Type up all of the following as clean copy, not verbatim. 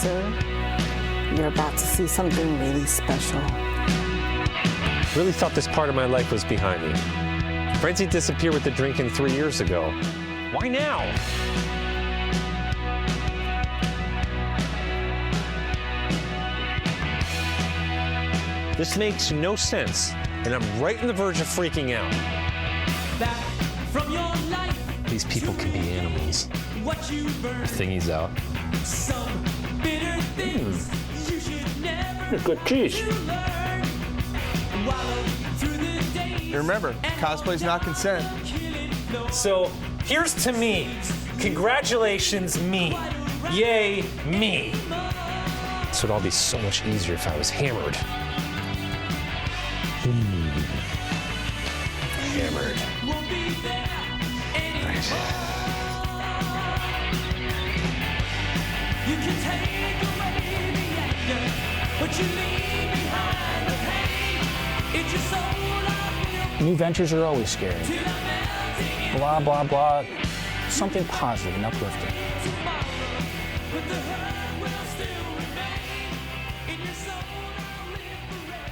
sir. You're about to see something really special. Really thought this part of my life was behind me. Frenzy disappeared with the drinking 3 years ago. Why now? This makes no sense, and I'm right on the verge of freaking out. Back from your life. These people can be animals. What you burn. Thingy's out. Some bitter things you should never. Good cheese. Learn. Wallow through the days. Remember, cosplay's not consent. So here's to me. Congratulations, me. Yay, me. This would all be so much easier if I was hammered. Hammered. Won't be there anymore. You can take away the anger, but you leave behind the pain. It's your soul I will. New ventures are always scary. Till I'm melting Blah, blah, blah. Something positive and uplifting. tomorrow, but the hurt will still remain. In your soul I'll live forever.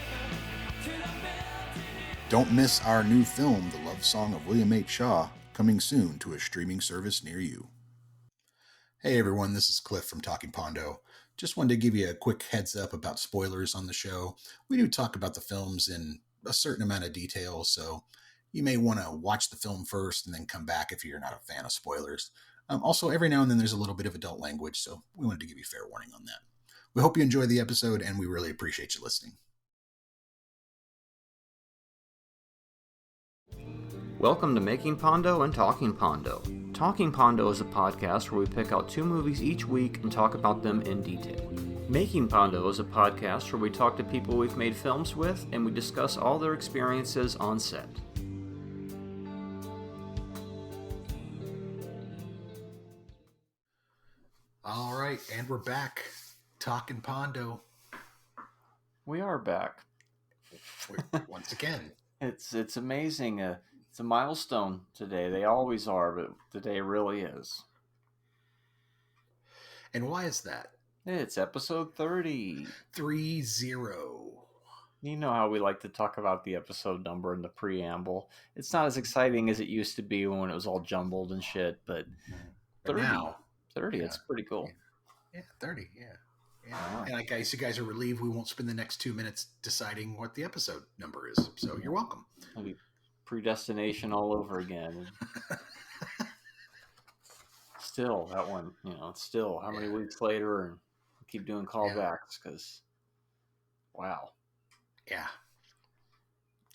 Till I'm melting. Don't miss our new film, The Love Song of William H. Shaw, coming soon to a streaming service near you. Hey everyone, this is Cliff from Talking Pondo. Just wanted to give you a quick heads up about spoilers on the show. We do talk about the films in a certain amount of detail, so you may want to watch the film first and then come back if you're not a fan of spoilers. Also, every now and then there's a little bit of adult language, so we wanted to give you fair warning on that. We hope you enjoy the episode, and we really appreciate you listening. Welcome to Making Pondo and Talking Pondo. Talking Pondo is a podcast where we pick out 2 movies each week and talk about them in detail. Making Pondo is a podcast where we talk to people we've made films with and we discuss all their experiences on set. All right, and we're back. Talking Pondo. We are back. Once again. It's amazing. It's a milestone today. They always are, but today really is. And why is that? It's episode 30. 3-0. You know how we like to talk about the episode number in the preamble. It's not as exciting as it used to be when it was all jumbled and shit, but 30. Now, 30, yeah. It's pretty cool. Yeah, 30, yeah. Wow. And I guess you guys are relieved we won't spend the next 2 minutes deciding what the episode number is. So you're welcome. Maybe predestination all over again. Still, that one, it's still how many weeks later, and keep doing callbacks because, wow. Yeah.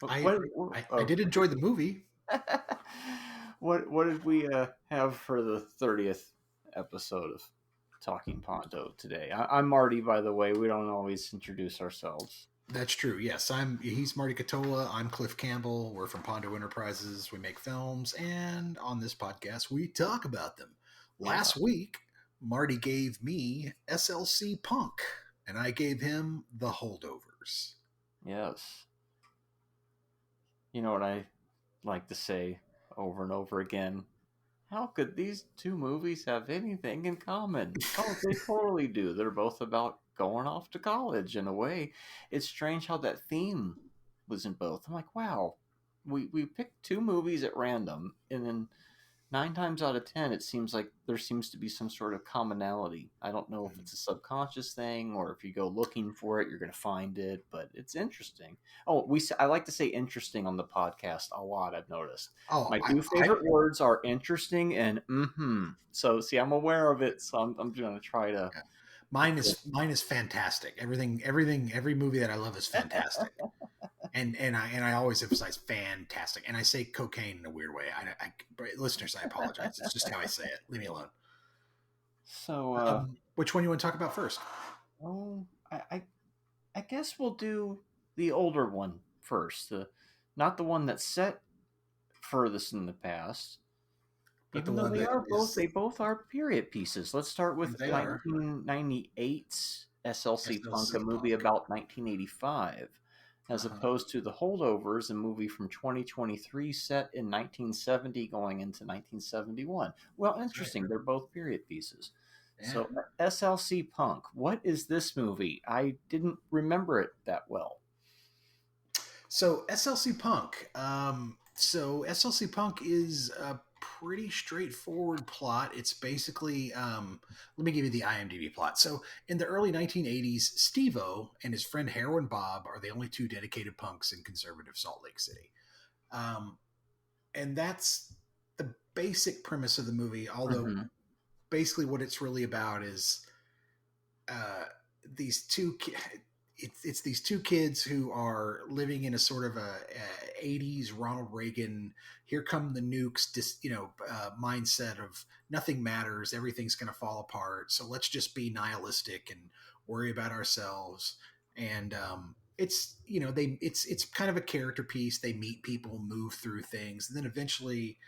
What I did enjoy the movie. What did we have for the 30th episode of Talking Pondo today? I'm Marty, by the way. We don't always introduce ourselves. That's true. Yes, he's Marty Catola. I'm Cliff Campbell. We're from Pondo Enterprises. We make films, and on this podcast, we talk about them. Last week, Marty gave me SLC Punk, and I gave him The Holdovers. Yes. You know what I like to say over and over again? How could these 2 movies have anything in common? Oh, they totally do. They're both about going off to college in a way. It's strange how that theme was in both. I'm like, wow, we picked 2 movies at random, and then 9 times out of 10, it seems like there seems to be some sort of commonality. I don't know if it's a subconscious thing or if you go looking for it, you're going to find it, but it's interesting. Oh, I like to say interesting on the podcast a lot, I've noticed. Oh, My 2 favorite words are interesting and mm-hmm. So, see, I'm aware of it, so I'm going to try to... Mine is fantastic. Every movie that I love is fantastic. And I always emphasize fantastic. And I say cocaine in a weird way. Listeners, I apologize. It's just how I say it. Leave me alone. So, which one you want to talk about first? Oh, I guess we'll do the older one first. Not the one that's set furthest in the past. But Even though they both are period pieces. Let's start with 1998's SLC Punk, a movie about 1985, as opposed to The Holdovers, a movie from 2023 set in 1970 going into 1971. Well, interesting. They're both period pieces. Yeah. So SLC Punk, what is this movie? I didn't remember it that well. So SLC Punk. So SLC Punk is a pretty straightforward plot. It's basically, let me give you the IMDb plot. So in the early 1980s, Steve-O and his friend Heroin Bob are the only two dedicated punks in conservative Salt Lake City. And that's the basic premise of the movie. Although basically what it's really about is these two it's these two kids who are living in a sort of a 80s Ronald Reagan, here come the nukes, mindset of nothing matters, everything's going to fall apart, so let's just be nihilistic and worry about ourselves. And it's kind of a character piece. They meet people, move through things, and then eventually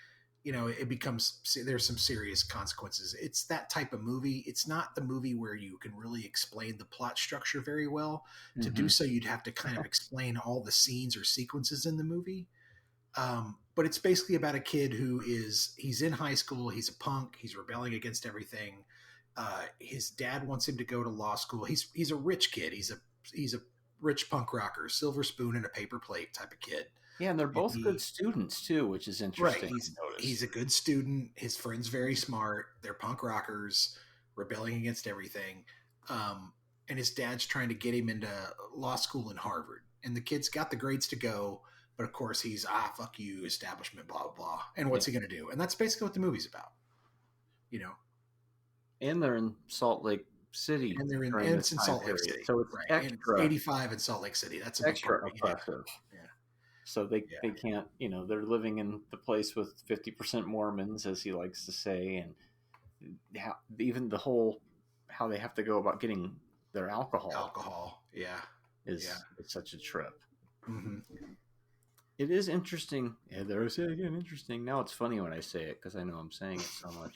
it becomes, there's some serious consequences. It's that type of movie. It's not the movie where you can really explain the plot structure very well. To do so, you'd have to kind of explain all the scenes or sequences in the movie. But it's basically about a kid he's in high school. He's a punk. He's rebelling against everything. His dad wants him to go to law school. He's a rich kid. He's a rich punk rocker, silver spoon and a paper plate type of kid. Yeah, and they're both good students too, which is interesting. Right. He's a good student. His friend's very smart. They're punk rockers, rebelling against everything. And his dad's trying to get him into law school in Harvard. And the kid's got the grades to go, but of course he's, fuck you, establishment, blah, blah, blah. And what's he going to do? And that's basically what the movie's about. And they're in Salt Lake City. And they're in Salt Lake City. So it's extra. 85 in Salt Lake City. That's a extra oppressive. Yeah. So they can't, they're living in the place with 50% Mormons, as he likes to say, and even how they have to go about getting their alcohol. Is such a trip. It is interesting. Yeah, there I say it again, interesting. Now it's funny when I say it because I know I'm saying it so much.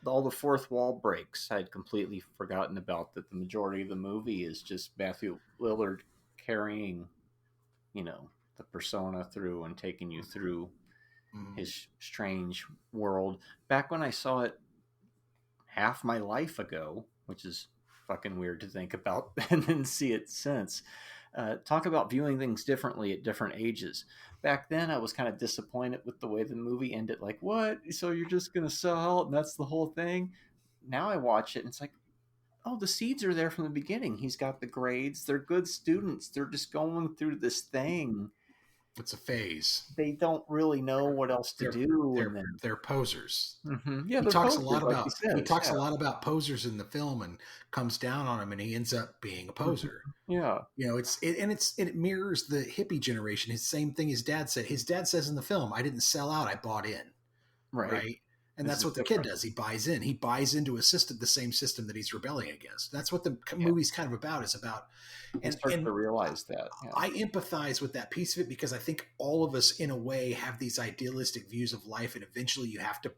All the fourth wall breaks. I'd completely forgotten about that. The majority of the movie is just Matthew Lillard carrying the persona through and taking you through his strange world. Back when I saw it half my life ago, which is fucking weird to think about, and then see it since. Talk about viewing things differently at different ages. Back then, I was kind of disappointed with the way the movie ended. Like, what? So you're just going to sell out and that's the whole thing? Now I watch it and it's like, oh, the seeds are there from the beginning. He's got the grades. They're good students. They're just going through this thing. It's a phase. They don't really know what else to do. They're posers. Yeah, he talks a lot about posers in the film and comes down on him, and he ends up being a poser. Yeah, it mirrors the hippie generation. His same thing his dad said. His dad says in the film, "I didn't sell out. I bought in." Right. And that's what the kid does. He buys in. He buys into a system, the same system that he's rebelling against. That's what the movie's kind of about. And start to realize that. Yeah. I empathize with that piece of it because I think all of us, in a way, have these idealistic views of life, and eventually you have to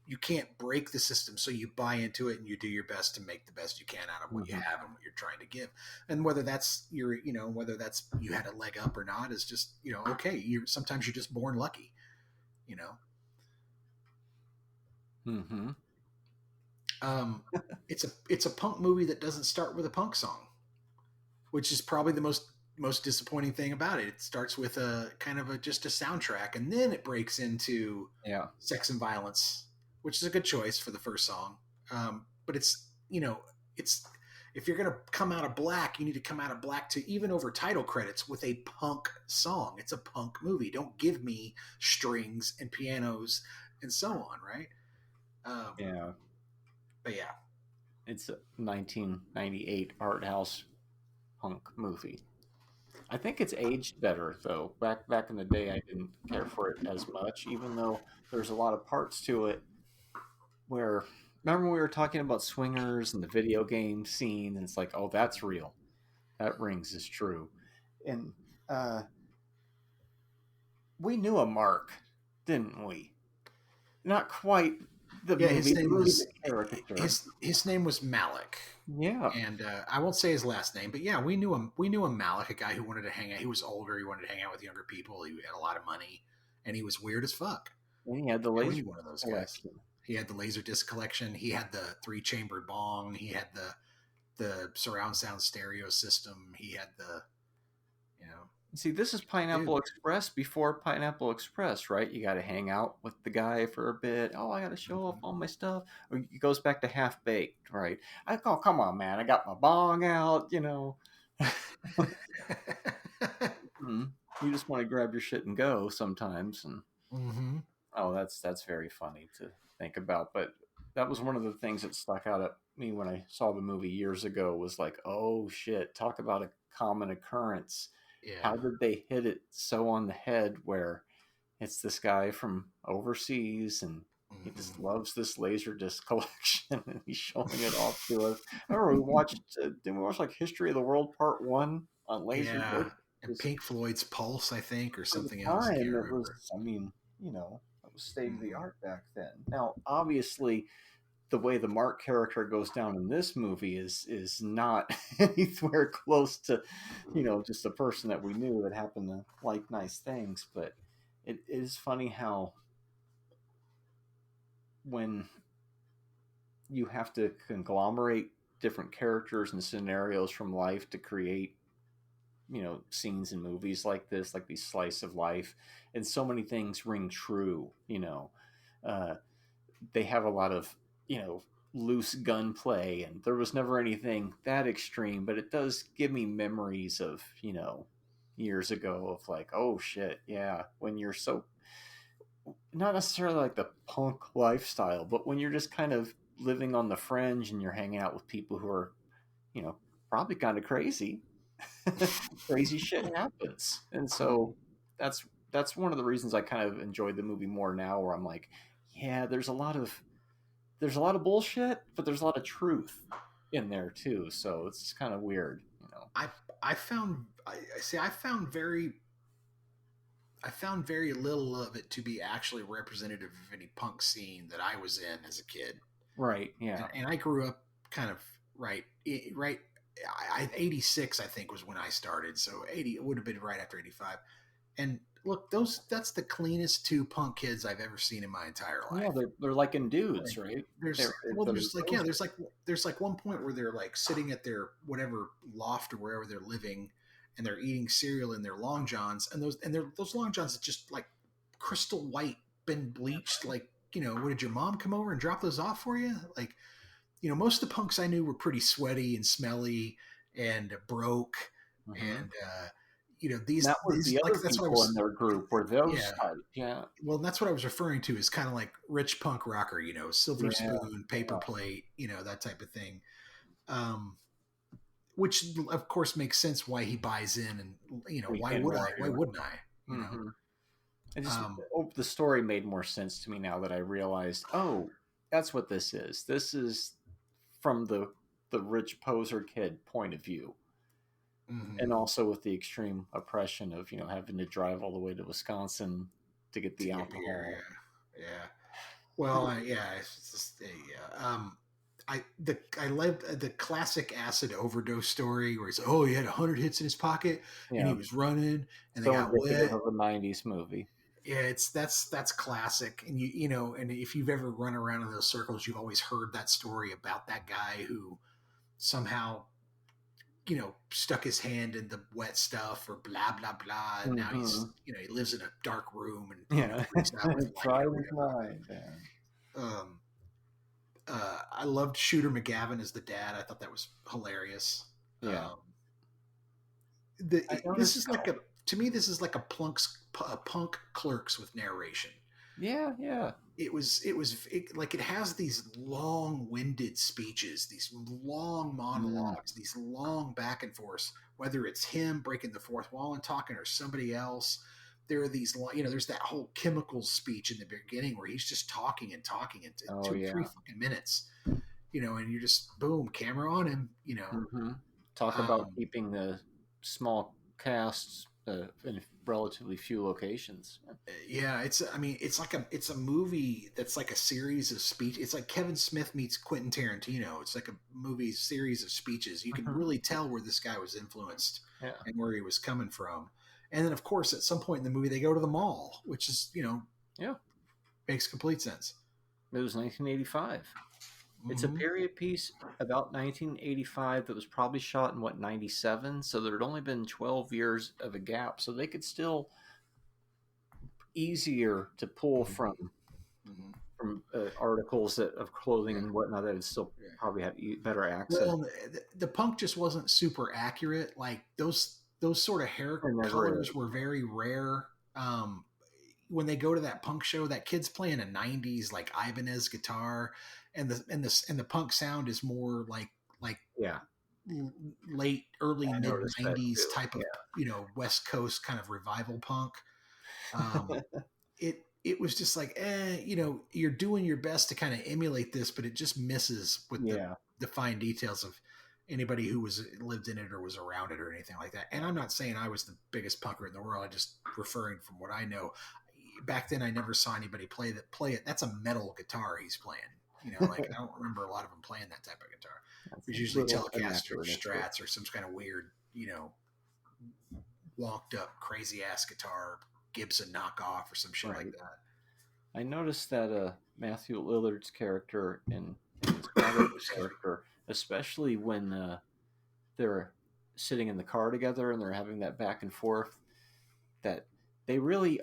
you can't break the system, so you buy into it and you do your best to make the best you can out of what you have and what you're trying to give. And whether that's you had a leg up or not is just okay. Sometimes you're just born lucky, It's a punk movie that doesn't start with a punk song, which is probably the most disappointing thing about it. It starts with a kind of just a soundtrack, and then it breaks into sex and violence, which is a good choice for the first song. But it's if you're going to come out of black, you need to come out of black to even over title credits with a punk song. It's a punk movie. Don't give me strings and pianos and so on, right? But yeah, it's a 1998 art house punk movie. I think it's aged better though. Back in the day, I didn't care for it as much, even though there's a lot of parts to it where, remember we were talking about swingers and the video game scene, and it's like, oh, that's real. That rings is true. And we knew a Mark, didn't we? Not quite. His name was Malik. Yeah, and I won't say his last name, but yeah, we knew him. We knew him, Malik, a guy who wanted to hang out. He was older. He wanted to hang out with younger people. He had a lot of money, and he was weird as fuck. And he had the laser. One of those guys. He had the Laserdisc collection. He had the 3-chambered bong. He had the surround sound stereo system. He had the, you know. See, this is Pineapple Express before Pineapple Express, right? You got to hang out with the guy for a bit. Oh, I got to show off all my stuff. Or it goes back to Half Baked, right? Oh, come on, man. I got my bong out, you know. You just want to grab your shit and go sometimes. And oh, that's very funny to think about. But that was one of the things that stuck out at me when I saw the movie years ago, was like, oh shit, talk about a common occurrence. Yeah. How did they hit it so on the head where it's this guy from overseas and he just loves this Laserdisc collection and he's showing it off to us. I remember we watched, didn't we watch like History of the World Part 1 on Laserdisc? Yeah. And Pink Floyd's Pulse, I think, or something else. I can't remember. I mean, you know, that was state of the art back then. Now, obviously, the way the Mark character goes down in this movie is not anywhere close to, you know, just a person that we knew that happened to like nice things. But it is funny how when you have to conglomerate different characters and scenarios from life to create, you know, scenes in movies like this, like these slice of life, and so many things ring true, you know. They have a lot of, you know, loose gunplay, and there was never anything that extreme, but it does give me memories of, you know, years ago of like, oh shit, yeah, when you're so, not necessarily like the punk lifestyle, but when you're just kind of living on the fringe and you're hanging out with people who are, you know, probably kind of crazy. Crazy shit happens. And so that's one of the reasons I kind of enjoyed the movie more now, where I'm like, yeah, there's a lot of bullshit, but there's a lot of truth in there too. So it's kind of weird, you know. I found very little of it to be actually representative of any punk scene that I was in as a kid. Right. Yeah. And I grew up kind of right. 86, I think, was when I started. So 80, it would have been right after 85. And look, that's the cleanest two punk kids I've ever seen in my entire life. Yeah, they're like in dudes, right? There's like one point where they're like sitting at their whatever loft or wherever they're living, and they're eating cereal in their long johns, and those long johns are just like crystal white, been bleached. Like, you know, what, did your mom come over and drop those off for you? Like, you know, most of the punks I knew were pretty sweaty and smelly and broke, and you know, these the other that's people what I was, in their group were those type. Yeah. Well, that's what I was referring to, is kind of like rich punk rocker, you know, silver spoon, paper plate, you know, that type of thing. Which of course makes sense why he buys in, and you know, why wouldn't I? You know. I just, the story made more sense to me now that I realized, oh, that's what this is. This is from the rich poser kid point of view. And also with the extreme oppression of, you know, having to drive all the way to Wisconsin to get the alcohol. Yeah. Well, it's just, I loved the classic acid overdose story where he's, he had 100 hits in his pocket and he was running and they got wet. Of a 90s movie. Yeah, that's classic. And you know, and if you've ever run around in those circles, you've always heard that story about that guy who somehow, you know, stuck his hand in the wet stuff or blah blah blah, and now he's, you know, he lives in a dark room and freaks out with light. I loved Shooter McGavin as the dad. I thought that was hilarious. Yeah. This is like a punk Clerks with narration. Yeah, yeah. It has these long-winded speeches, these long monologues, these long back and forths, whether it's him breaking the fourth wall and talking or somebody else. There are these, you know, there's that whole chemicals speech in the beginning where he's just talking and 3 fucking minutes, you know, and you're just, boom, camera on him, you know. Talk about keeping the small casts in relatively few locations. Yeah, it's a movie that's like a series of speech. It's like Kevin Smith meets Quentin Tarantino. It's like a movie series of speeches. You can really tell where this guy was influenced and where he was coming from. And then, of course, at some point in the movie, they go to the mall, which is, you know, makes complete sense. It was 1985. It's a period piece about 1985 that was probably shot in, 97? So there had only been 12 years of a gap. So they could still easier to pull from articles of clothing and whatnot that would still probably have better accent. Well, the punk just wasn't super accurate. Like those sort of hair colors were very rare. When they go to that punk show, that kid's playing a '90s like Ibanez guitar, and the punk sound is more like late early mid '90s type of West Coast kind of revival punk. It was just like, you're doing your best to kind of emulate this, but it just misses with the fine details of anybody who lived in it or was around it or anything like that. And I'm not saying I was the biggest punker in the world. I'm just referring from what I know. Back then, I never saw anybody play it. That's a metal guitar he's playing. Like I don't remember a lot of them playing that type of guitar. It was usually Telecaster or Strats or some kind of weird, walked up crazy ass guitar, Gibson knockoff or some shit like that. I noticed that Matthew Lillard's character and his father's character, especially when they're sitting in the car together and they're having that back and forth, that he really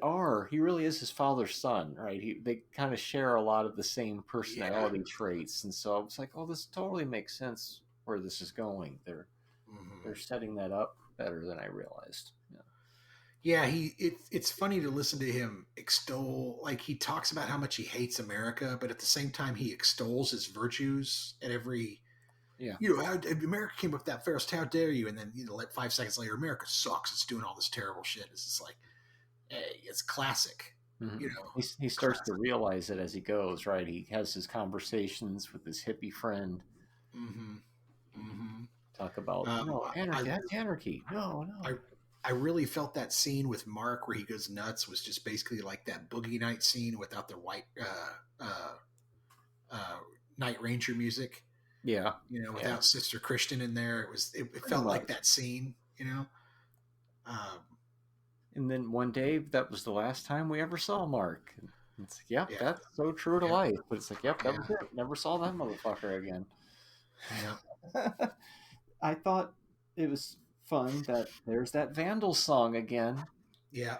is his father's son, right? They kind of share a lot of the same personality traits. And so I was like, oh, this totally makes sense where this is going. They're setting that up better than I realized. Yeah, it's funny to listen to him extol, like he talks about how much he hates America, but at the same time he extols its virtues at every, how America came up with that first, how dare you? And then 5 seconds later, America sucks. It's doing all this terrible shit. It's just like, hey, it's classic. He starts to realize it as he goes, right? He has his conversations with his hippie friend. Talk about anarchy. That's anarchy. No. I really felt that scene with Mark where he goes nuts was just basically like that Boogie Night scene without the white Night Ranger music. Yeah. Without Sister Christian in there. It felt like that scene, And then one day, that was the last time we ever saw Mark. It's like, that's so true to life. But it's like, that was it. Never saw that motherfucker again. Yeah. I thought it was fun that there's that Vandal song again. Yeah.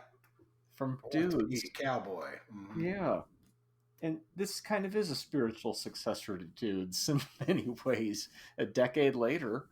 From Dudes. He's a cowboy. Mm-hmm. Yeah. And this kind of is a spiritual successor to Dudes in many ways. A decade later.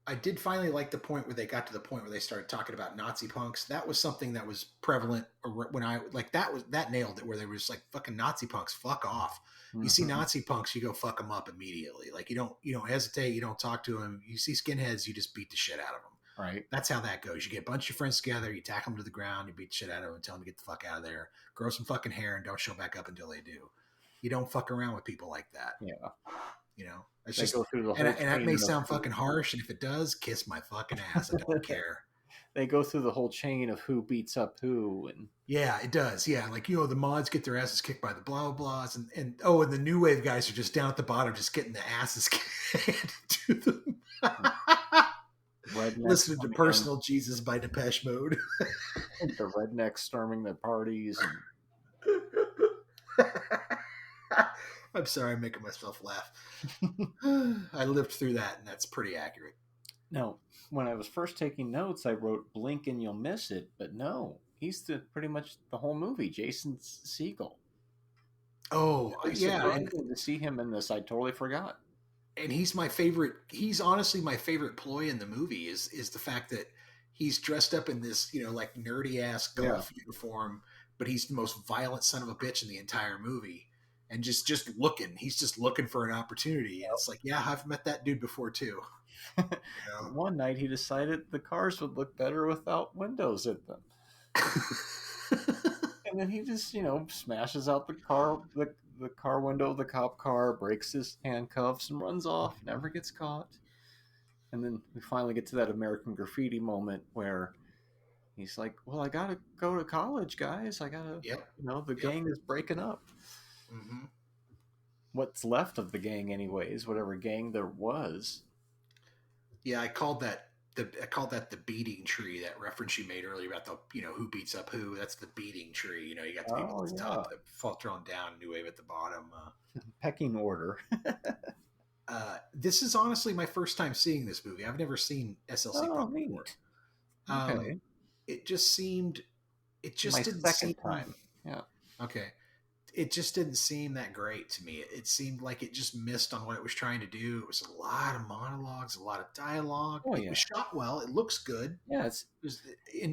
I did finally like the point where they got to the point where they started talking about Nazi punks. That was something that was prevalent when that nailed it, where they were just like, fucking Nazi punks, fuck off. You see Nazi punks, you go fuck them up immediately. Like you don't hesitate. You don't talk to them. You see skinheads, you just beat the shit out of them. Right. That's how that goes. You get a bunch of friends together, you tackle them to the ground, you beat the shit out of them and tell them to get the fuck out of there, grow some fucking hair and don't show back up until they do. You don't fuck around with people like that. Yeah. It's just, and that may sound fucking harsh. And if it does, kiss my fucking ass. I don't care. They go through the whole chain of who beats up who. And yeah, it does. Yeah. Like, the mods get their asses kicked by the blah, blah, blahs. And the new wave guys are just down at the bottom, just getting the asses kicked to them. Listening to Personal Jesus by Depeche Mode. The rednecks storming their parties. I'm sorry, I'm making myself laugh. I lived through that, and that's pretty accurate. No, when I was first taking notes, I wrote "blink and you'll miss it," but no, he's pretty much the whole movie. Jason Segel. Oh, yeah, and to see him in this, I totally forgot. And he's my favorite. He's honestly my favorite ploy in the movie. Is the fact that he's dressed up in this, like nerdy ass golf uniform, but he's the most violent son of a bitch in the entire movie. And just looking, he's just looking for an opportunity. And it's like, I've met that dude before too. One night he decided the cars would look better without windows in them. And then he just, smashes out the car window of the cop car, breaks his handcuffs and runs off, never gets caught. And then we finally get to that American Graffiti moment where he's like, well, I got to go to college, guys. I got to, the gang is breaking up. Mm-hmm. What's left of the gang anyways, whatever gang there was. Yeah, I called that I call that the beating tree. That reference you made earlier about the who beats up who. That's the beating tree. You got the people at the top that fall thrown down, New Wave at the bottom. Pecking order. This is honestly my first time seeing this movie. I've never seen SLC Punk before. Okay. It just seemed. It just my didn't second seem, time. Yeah. Okay. It just didn't seem that great to me. It seemed like it just missed on what it was trying to do. It was a lot of monologues, a lot of dialogue. It was shot well. It looks good. Yeah,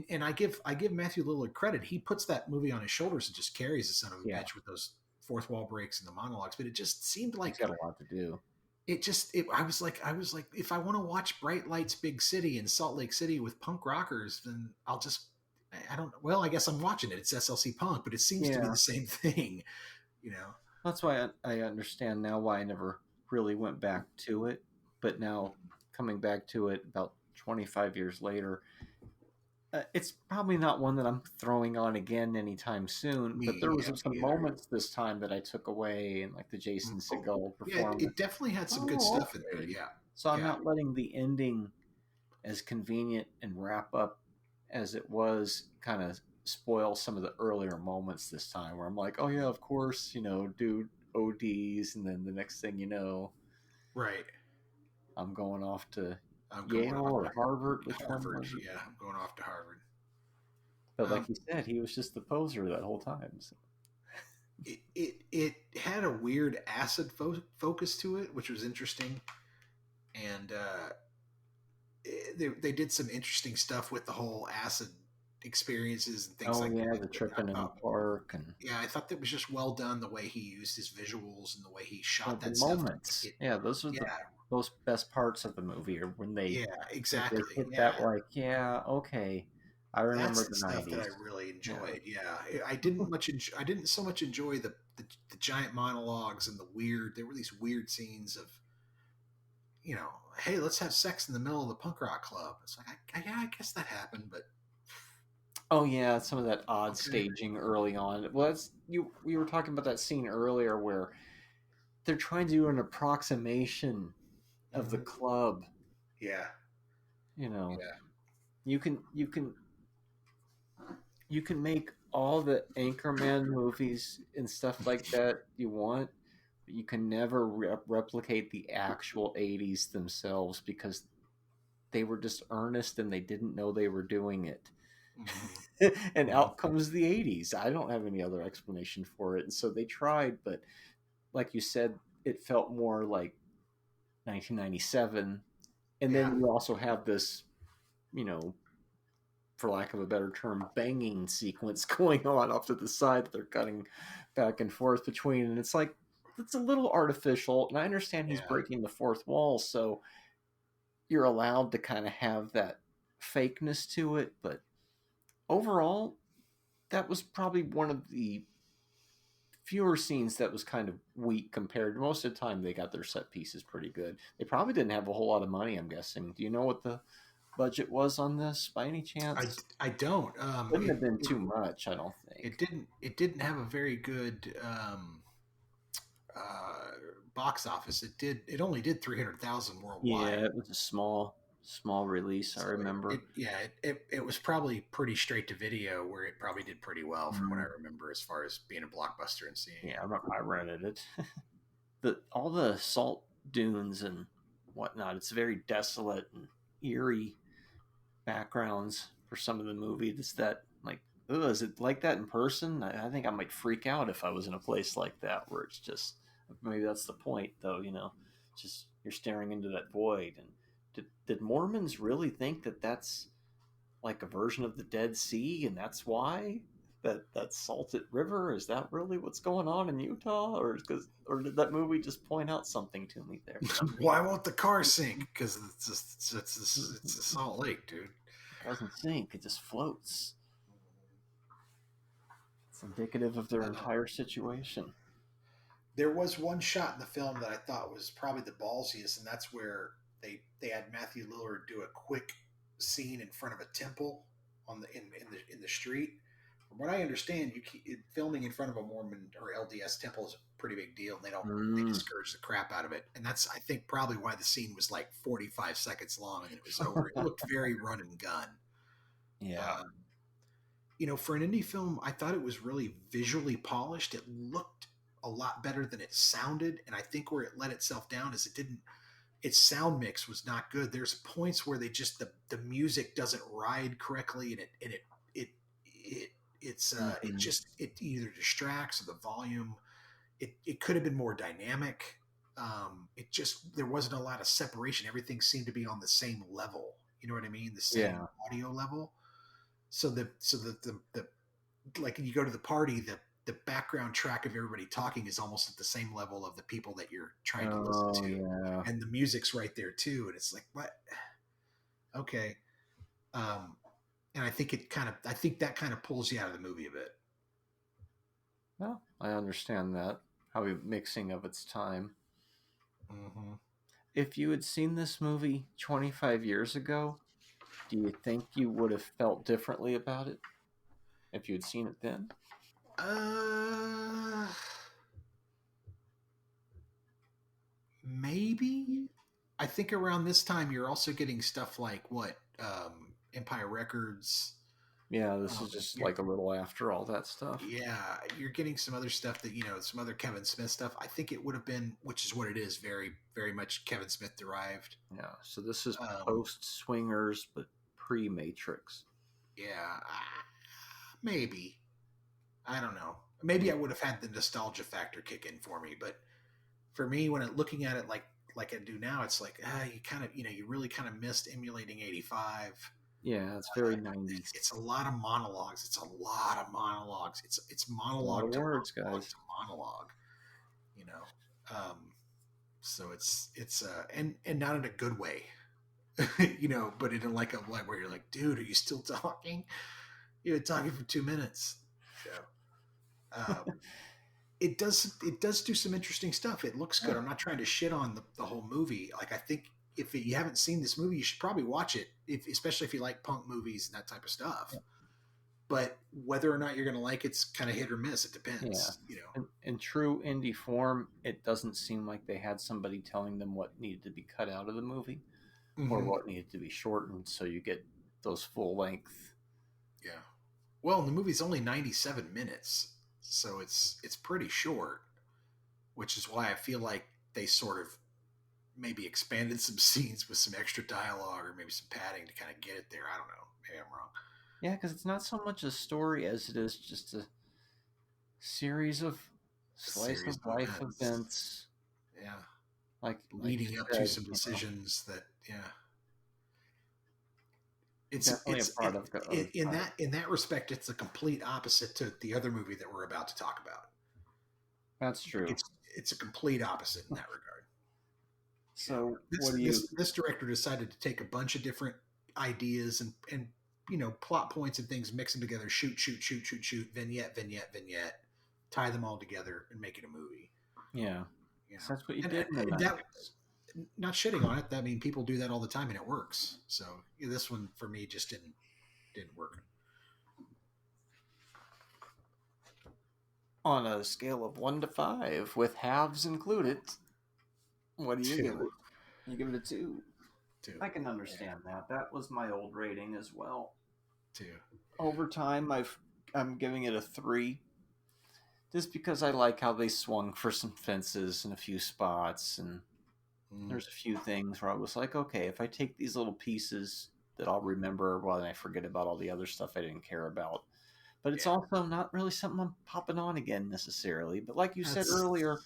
and I give Matthew Lillard credit. He puts that movie on his shoulders and just carries the son of a bitch with those fourth wall breaks and the monologues. But it just seemed like he's got a lot to do. I was like, if I want to watch Bright Lights, Big City in Salt Lake City with punk rockers, then I guess I'm watching it. It's SLC Punk, but it seems to be the same thing, That's why I understand now why I never really went back to it. But now coming back to it about 25 years later, it's probably not one that I'm throwing on again anytime soon. But there was some moments this time that I took away, and like the Jason Segel performance. Yeah, it definitely had some good stuff in there. Yeah. So I'm not letting the ending, as convenient and wrap up as it was, kind of spoil some of the earlier moments this time where I'm like, oh yeah, of course, dude ODs, and then the next thing you know, right, I'm going off to Yale or Harvard. Harvard, yeah, I'm going off to Harvard. But like you said, he was just the poser that whole time. So. It had a weird acid focus to it, which was interesting, and they did some interesting stuff with the whole acid experiences and things like that. Oh yeah, the tripping in the park, and I thought that was just well done. The way he used his visuals and the way he shot that moments. Those are those best parts of the movie, or when they exactly they hit that okay. I remember that's the 90s. Stuff that I really enjoyed. Yeah, I I didn't so much enjoy the giant monologues and there were these weird scenes of, hey, let's have sex in the middle of the punk rock club. It's like, I guess that happened, but. Oh yeah, some of that odd staging early on. Well, we were talking about that scene earlier where they're trying to do an approximation of the club. Yeah. You can make all the Anchorman movies and stuff like that you want, but you can never replicate the actual 80s themselves because they were just earnest and they didn't know they were doing it. Mm-hmm. And out comes the 80s. I don't have any other explanation for it. And so they tried, but like you said, it felt more like 1997. And then you also have this, for lack of a better term, banging sequence going on off to the side that they're cutting back and forth between. And it's like, it's a little artificial. And I understand he's breaking the fourth wall, so you're allowed to kind of have that fakeness to it. But overall, that was probably one of the fewer scenes that was kind of weak compared to most of the time. They got their set pieces pretty good. They probably didn't have a whole lot of money, I'm guessing. Do you know what the budget was on this by any chance? I don't. Wouldn't have been too much, I don't think. It didn't have a very good box office. It only did 300,000 worldwide. Yeah, it was a small release. I remember. It was probably pretty straight to video, where it probably did pretty well from what I remember as far as being a blockbuster and seeing. Yeah, I rented it. All the salt dunes and whatnot. It's very desolate and eerie backgrounds for some of the movie. It's that like, is it like that in person? I think I might freak out if I was in a place like that where it's just, maybe that's the point though, just you're staring into that void. And did Mormons really think that that's like a version of the Dead Sea, and that's why that salted river? Is that really what's going on in Utah, or did that movie just point out something to me there? Why won't the car sink? Because it's a salt lake, dude. It doesn't sink; it just floats. It's indicative of their entire situation. There was one shot in the film that I thought was probably the ballsiest, and that's where they had Matthew Lillard do a quick scene in front of a temple in the street, from what I understand, filming in front of a Mormon or LDS temple is a pretty big deal. They discourage the crap out of it, and that's I think probably why the scene was like 45 seconds long and it was over. It looked very run and gun. Yeah. For an indie film, I thought it was really visually polished. It looked a lot better than it sounded, and I think where it let itself down is its sound mix was not good. There's points where the music doesn't ride correctly, and it either distracts or the volume. It could have been more dynamic. There wasn't a lot of separation. Everything seemed to be on the same level. You know what I mean? The same audio level. So the like when you go to the party, the background track of everybody talking is almost at the same level of the people that you're trying to listen to, and the music's right there too. And it's like, what? Okay. And I think that kind of pulls you out of the movie a bit. Well, I understand that. How mixing of its time. Mm-hmm. If you had seen this movie 25 years ago, do you think you would have felt differently about it if you had seen it then? Maybe. I think around this time you're also getting stuff like Empire Records. Yeah, this is just like a little after all that stuff. Yeah, you're getting some other stuff that, some other Kevin Smith stuff. I think it would have been, which is what it is, very, very much Kevin Smith derived. Yeah, so this is post-Swingers, but pre-Matrix. Yeah, maybe. I don't know. Maybe I would have had the nostalgia factor kick in for me, but for me, when looking at it like I do now, it's like, you kind of, you really kind of missed emulating 85. Yeah, it's very 90s. It's a lot of monologues. It's monologue to words, guys. To monologue. So it's and not in a good way, but in like a way where you're like, dude, are you still talking? You've been talking for 2 minutes. It does do some interesting stuff. It looks good. I'm not trying to shit on the whole movie. Like, I think if you haven't seen this movie, you should probably watch it, especially if you like punk movies and that type of stuff. Yeah. But whether or not you're going to like it's kind of hit or miss. It depends. Yeah. In true indie form, it doesn't seem like they had somebody telling them what needed to be cut out of the movie or what needed to be shortened, so you get those full length. Yeah. Well, and the movie's only 97 minutes. So it's pretty short, which is why I feel like they sort of maybe expanded some scenes with some extra dialogue or maybe some padding to kind of get it there. I don't know. Maybe I'm wrong. Yeah, because it's not so much a story as it is just a series of slice of life events. Yeah. Like leading up to some decisions that, It's definitely a part of in that respect, it's a complete opposite to the other movie that we're about to talk about. That's true. It's a complete opposite in that regard. So this director decided to take a bunch of different ideas and plot points and things, mix them together, shoot, vignette, tie them all together and make it a movie. Yeah. So that's what you did. Not shitting on it. I mean, people do that all the time, and it works. So this one for me just didn't work. On a scale of 1 to 5, with halves included, what do you give it? You give it a 2. 2. I can understand that. That was my old rating as well. 2. Over time, I'm giving it a 3. Just because I like how they swung for some fences in a few spots, and there's a few things where I was like, okay, if I take these little pieces that I'll remember, well, then I forget about all the other stuff I didn't care about. But it's also not really something I'm popping on again necessarily. But like you said earlier,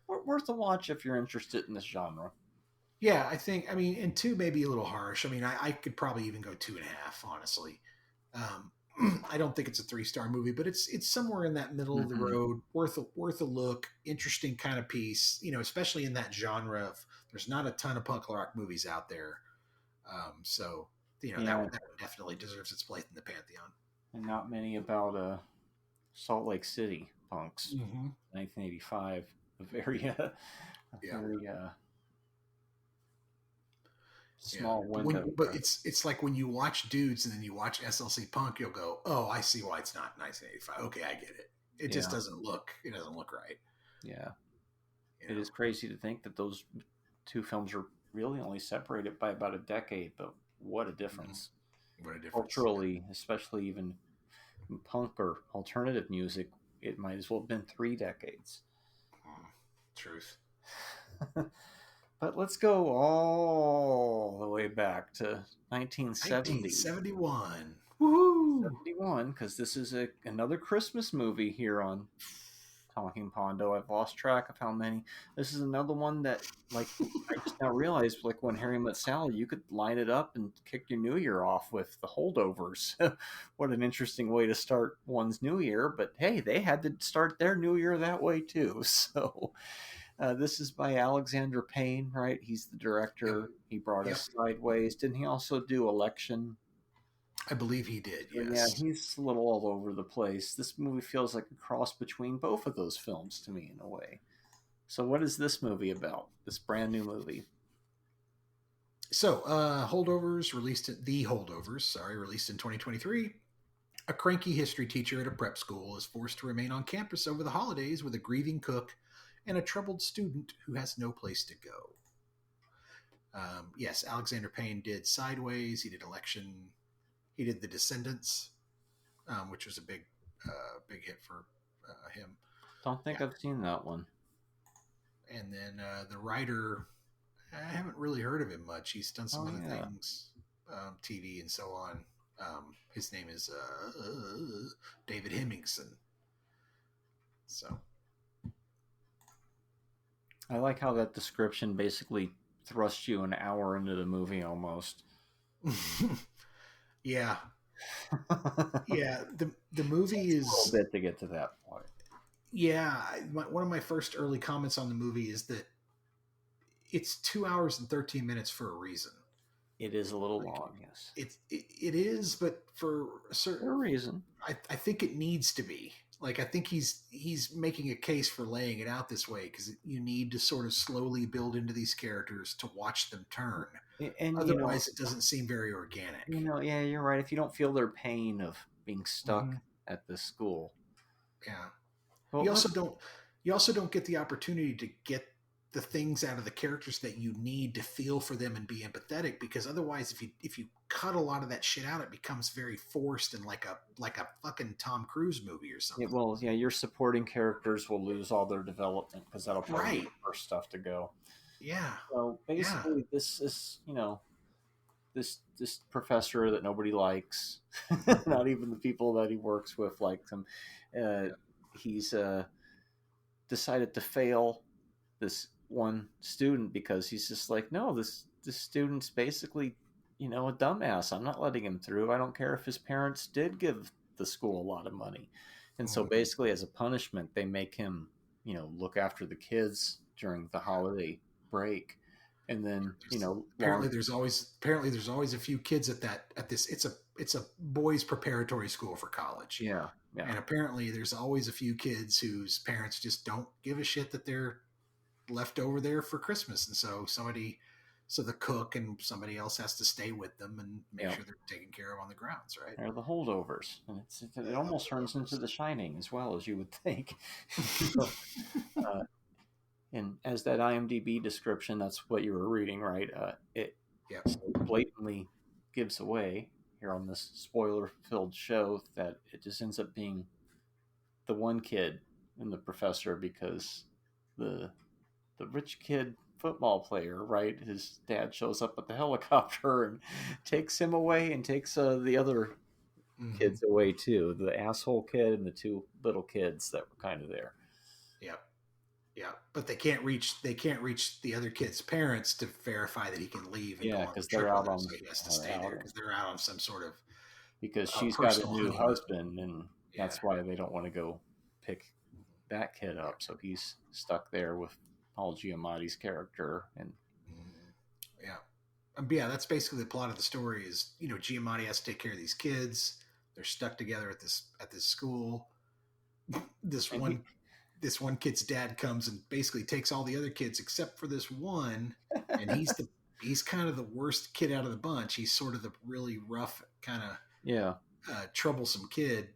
worth a watch if you're interested in this genre. Yeah, I mean, and 2 may be a little harsh. I mean, I could probably even go 2.5, honestly. I don't think it's a 3-star movie, but it's somewhere in that middle of the road, worth a look, interesting kind of piece, especially in that genre of, there's not a ton of punk rock movies out there. So, that one definitely deserves its place in the Pantheon. And not many about Salt Lake City punks, 1985. small window. But it's like when you watch Dudes and then you watch SLC Punk, you'll go, oh, I see why it's not 1985. Okay, I get it. It just doesn't look right. Yeah. You It know? is crazy to think that those two films are really only separated by about a decade, but what a difference. What a difference. Culturally, especially even punk or alternative music, it might as well have been 3 decades. Truth. But let's go all the way back to 1970. 1971. Woohoo! 71, because this is another Christmas movie here on Talking Pondo. I've lost track of how many. This is another one that, like, I just now realized, like, when Harry Met Sally, you could line it up and kick your New Year off with the Holdovers. What an interesting way to start one's New Year. But hey, they had to start their New Year that way too. So this is by Alexander Payne, right? He's the director. Yep. He brought us Sideways. Didn't he also do Election? I believe he did, yes. Yeah, he's a little all over the place. This movie feels like a cross between both of those films to me in a way. So what is this movie about? This brand new movie? So, Holdovers, released in 2023. A cranky history teacher at a prep school is forced to remain on campus over the holidays with a grieving cook and a troubled student who has no place to go. Yes, Alexander Payne did Sideways. He did Election. He did The Descendants, which was a big hit for him. Don't think I've seen that one. And then the writer, I haven't really heard of him much. He's done some other things, TV and so on. His name is David Hemmingson. So I like how that description basically thrusts you an hour into the movie almost. Yeah. Yeah, the movie is a little bit to get to that point. Yeah, one of my first early comments on the movie is that it's 2 hours and 13 minutes for a reason. It is a little long, yes. It is, but for a certain reason. I think it needs to be. Like, I think he's making a case for laying it out this way because you need to sort of slowly build into these characters to watch them turn. And otherwise, it doesn't seem very organic. Yeah, you're right. If you don't feel their pain of being stuck at this school, well, you also don't get the opportunity to get the things out of the characters that you need to feel for them and be empathetic, because otherwise, if you cut a lot of that shit out, it becomes very forced and like a fucking Tom Cruise movie or something. Your supporting characters will lose all their development because that'll probably be the first stuff to go. Yeah. So basically, this is this professor that nobody likes, not even the people that he works with like him. He's decided to fail this one student because he's just like, no, this student's basically, a dumbass. I'm not letting him through. I don't care if his parents did give the school a lot of money. And so basically as a punishment, they make him, look after the kids during the holiday break. And then, apparently there's always a few kids at this. It's a boys' preparatory school for college. Yeah. And apparently there's always a few kids whose parents just don't give a shit that they're left over there for Christmas. And so the cook and somebody else has to stay with them and make sure they're taken care of on the grounds, right? They're the holdovers. And it almost turns into The Shining as well, as you would think. And as that IMDb description, that's what you were reading, right? It blatantly gives away here on this spoiler-filled show that it just ends up being the one kid and the professor, because the rich kid football player, right? His dad shows up with the helicopter and takes him away and takes the other kids away too. The asshole kid and the two little kids that were kind of there. Yeah, but they can't reach the other kid's parents to verify that he can leave. And because they're out on. So he has to stay there because they're out on some sort of. Because she's got a new husband, and that's why they don't want to go pick that kid up. So he's stuck there with Paul Giamatti's character, and that's basically the plot of the story. Is Giamatti has to take care of these kids. They're stuck together at this school. This one kid's dad comes and basically takes all the other kids except for this one, and he's kind of the worst kid out of the bunch. He's sort of the really rough, kind of Yeah. troublesome kid.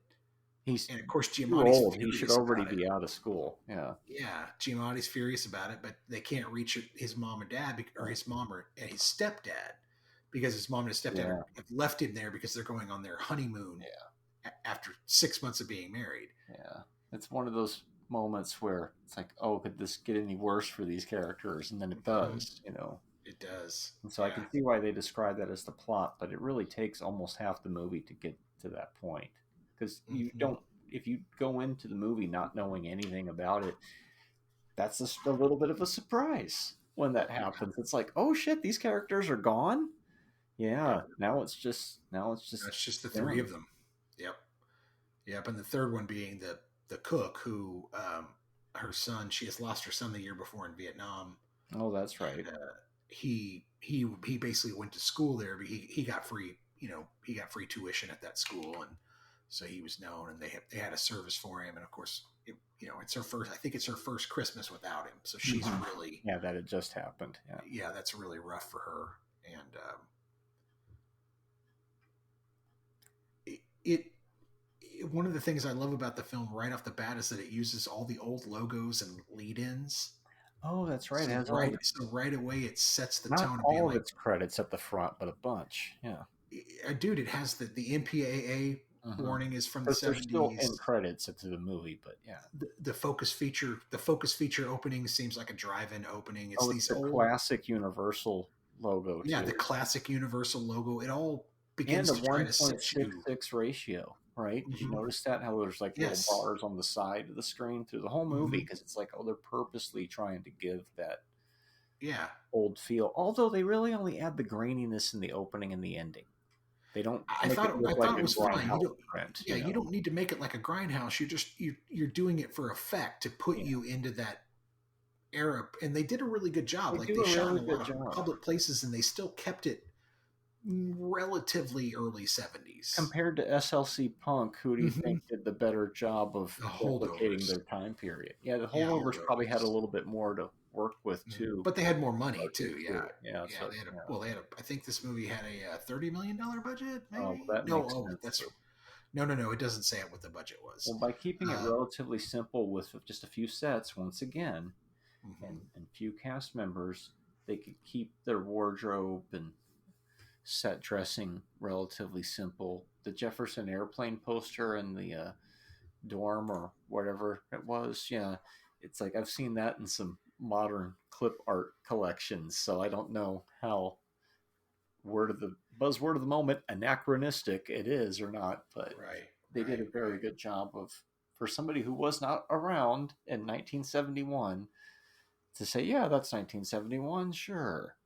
He's And of course, too Giamatti's old. He should furious already about it. be out of school. Yeah. Yeah, Giamatti's furious about it, but they can't reach his mom and dad, or his mom and his stepdad, because his mom and his stepdad have left him there because they're going on their honeymoon after 6 months of being married. Yeah. It's one of those moments where it's like, oh, could this get any worse for these characters? And then it does, you know. It does. And so I can see why they describe that as the plot, but it really takes almost half the movie to get to that point. Because you don't, if you go into the movie not knowing anything about it, that's just a little bit of a surprise when that happens. It's like, oh shit, these characters are gone. Yeah, now it's just the three of them. Yep. And the third one being the cook who, her son, she has lost her son the year before in Vietnam. Oh, that's right. And, he basically went to school there, but he got free, he got free tuition at that school, and so he was known, and they had a service for him, and of course, it's her first. I think it's her first Christmas without him, so she's really that had just happened. Yeah, that's really rough for her, and it one of the things I love about the film right off the bat is that it uses all the old logos and lead-ins. Oh, that's right. So right away it sets the not tone. All of its credits at the front, but a bunch. Yeah, dude, it has the MPAA warning is from the 70s. There's still end credits to the movie, but yeah, the focus feature opening seems like a drive-in opening. It's these old classic Universal logo. Yeah, the classic Universal logo. It all begins and to try to set you. 1.66 ratio. Right? Did you notice that? How there's like little bars on the side of the screen through the whole movie, because it's like, oh, they're purposely trying to give that old feel. Although they really only add the graininess in the opening and the ending. They don't. I thought it was fine. You don't need to make it like a grindhouse. You're doing it for effect to put you into that era, and they did a really good job. They shot in a lot of public places, and they still kept it relatively early 70s compared to SLC Punk. Who do you think did the better job of replicating their time period? Yeah, the Holdovers probably had a little bit more to work with too, but they had more money too. They had I think this movie had a $30 million budget. Maybe? No. It doesn't say what the budget was. Well, by keeping it relatively simple with just a few sets, once again, and few cast members, they could keep their wardrobe and set dressing relatively simple. The Jefferson Airplane poster in the dorm or whatever it was, it's like I've seen that in some modern clip art collections, so I don't know how buzzword of the moment anachronistic it is or not, but they did a very good job of, for somebody who was not around in 1971 to say, yeah, that's 1971, sure.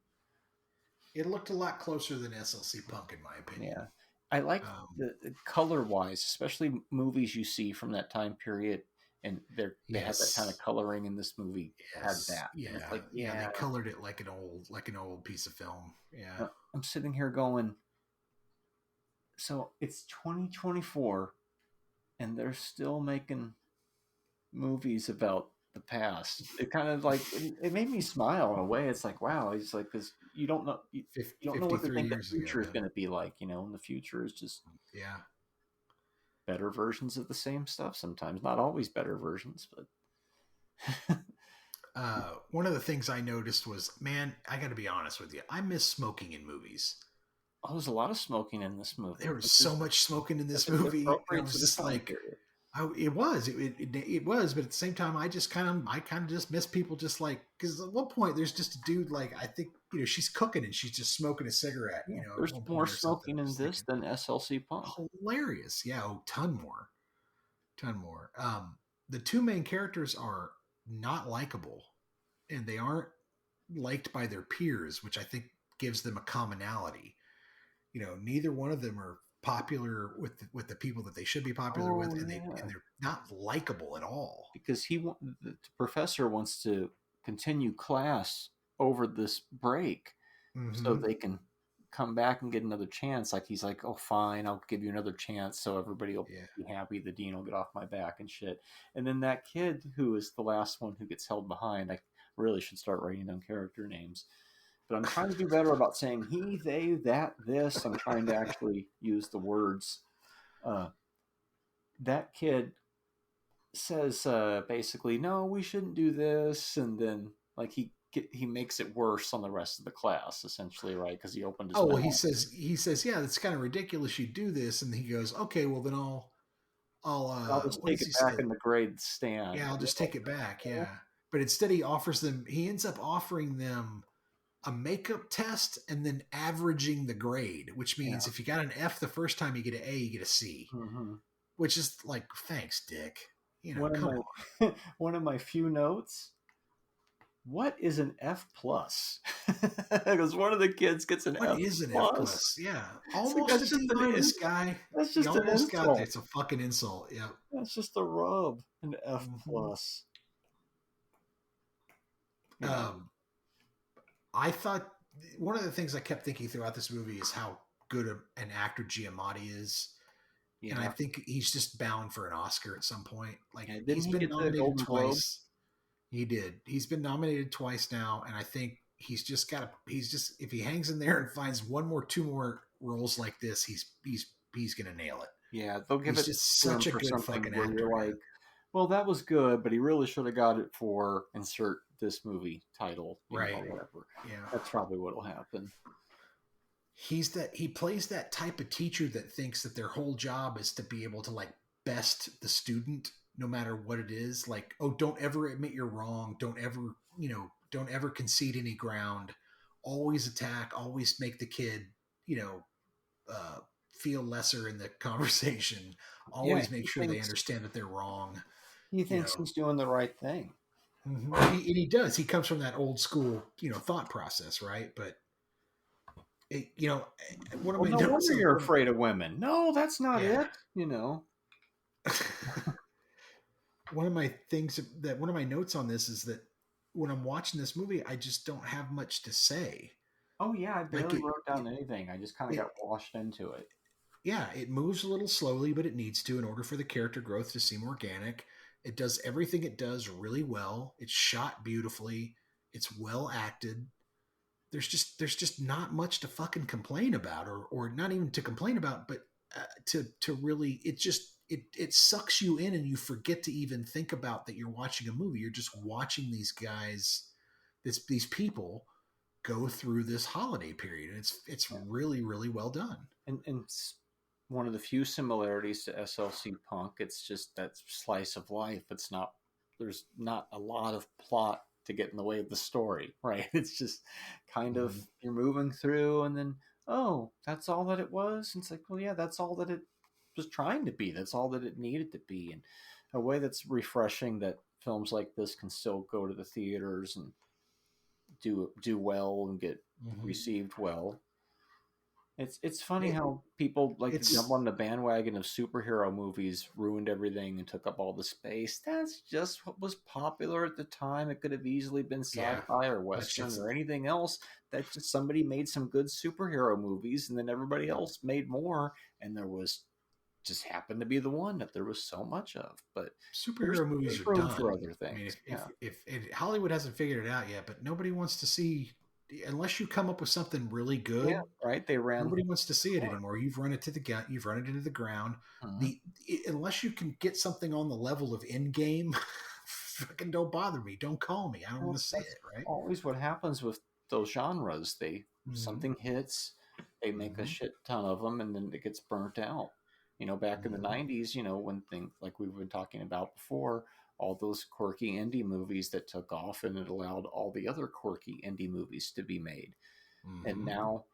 It looked a lot closer than SLC Punk, in my opinion. Yeah. I like the color-wise, especially movies you see from that time period, and they have that kind of coloring in this movie. Had that. Yeah. They colored it like an old piece of film. Yeah. I'm sitting here going, so it's 2024, and they're still making movies about the past. It kind of like it made me smile in a way. It's like, wow, it's like, because you don't know what to think the future is going to be like, and the future is just better versions of the same stuff sometimes. Not always better versions, but one of the things I noticed was, man, I got to be honest with you, I miss smoking in movies. Oh, there's a lot of smoking in this movie. There was so much smoking in this movie. It was just like, it was, but at the same time, I kind of just miss people, just like, because at one point there's just a dude, like, I think, she's cooking and she's just smoking a cigarette, There's more smoking in this than SLC Punk. Hilarious. Yeah. Oh, ton more. The two main characters are not likable, and they aren't liked by their peers, which I think gives them a commonality. Neither one of them are popular with the people that they should be popular with, and they're not likable at all. Because the professor wants to continue class over this break, so they can come back and get another chance. Like, he's like, oh, fine, I'll give you another chance, so everybody will be happy. The dean will get off my back and shit. And then that kid who is the last one who gets held behind, I really should start writing down character names, but I'm trying to do better about saying he, they, that, this. I'm trying to actually use the words. That kid says basically, no, we shouldn't do this, and then like he makes it worse on the rest of the class, essentially, right? Because he opened his mouth. He says, yeah, that's kind of ridiculous. You do this, and he goes, okay, well then I'll just take it back in the grade stand. Yeah, I'll just take it back. Yeah, but instead he ends up offering them a makeup test and then averaging the grade, which means if you got an F the first time, you get an A, you get a C, which is like, thanks, Dick. You know, one of my few notes. What is an F plus? Because one of the kids gets an F. What is an F plus? Yeah, almost a D-minus, guy. That's just an insult. It's a fucking insult. Yeah, that's just a rub. An F plus. I thought one of the things I kept thinking throughout this movie is how good an actor Giamatti is. Yeah. And I think he's just bound for an Oscar at some point. Like he's been nominated twice. He did. He's been nominated twice now, and I think he's just if he hangs in there and finds two more roles like this, he's gonna nail it. Yeah, they'll give he's it just such a good fucking actor. You're like, well, that was good, but he really should have got it for insert this movie title, right? Or whatever. Yeah, that's probably what'll happen. He plays that type of teacher that thinks that their whole job is to be able to like best the student no matter what it is. Like, oh, don't ever admit you're wrong. Don't ever concede any ground. Always attack, always make the kid, feel lesser in the conversation. Always make sure they understand that they're wrong. He thinks he's doing the right thing. Mm-hmm. He does. He comes from that old school, thought process, right? But what am I no wonder you're afraid of women. No, that's not it. One of my notes on this is that when I'm watching this movie, I just don't have much to say. Oh yeah, I barely wrote down anything. I just kind of got washed into it. Yeah, it moves a little slowly, but it needs to in order for the character growth to seem organic. It does everything it does really well. It's shot beautifully. It's well acted. There's just not much to fucking complain about, or not even to complain about, but to really, it sucks you in and you forget to even think about that you're watching a movie. You're just watching these guys, these people go through this holiday period. And it's really, really well done. And it's one of the few similarities to SLC Punk. It's just that slice of life. There's not a lot of plot to get in the way of the story, right? It's just kind of, you're moving through and then, oh, that's all that it was. And it's like, well, yeah, that's all that it was trying to be. That's all that it needed to be. And a way that's refreshing that films like this can still go to the theaters and do well and get received well. It's funny how people jump on the bandwagon of superhero movies, ruined everything and took up all the space. That's just what was popular at the time. It could have easily been sci-fi or Western or anything else. That's just somebody made some good superhero movies and then everybody else made more. And there was just happened to be the one that there was so much of. But superhero movies are done for other things. I mean, if Hollywood hasn't figured it out yet, but nobody wants to see, unless you come up with something really good, right? Nobody wants to see it anymore. You've run it you've run it into the ground. Unless you can get something on the level of Endgame, fucking don't bother me. Don't call me. I don't want to see it. Right? Always what happens with those genres. Something hits, they make a shit ton of them, and then it gets burnt out. Back in the 90s, when things like we've been talking about before, all those quirky indie movies that took off, and it allowed all the other quirky indie movies to be made. And now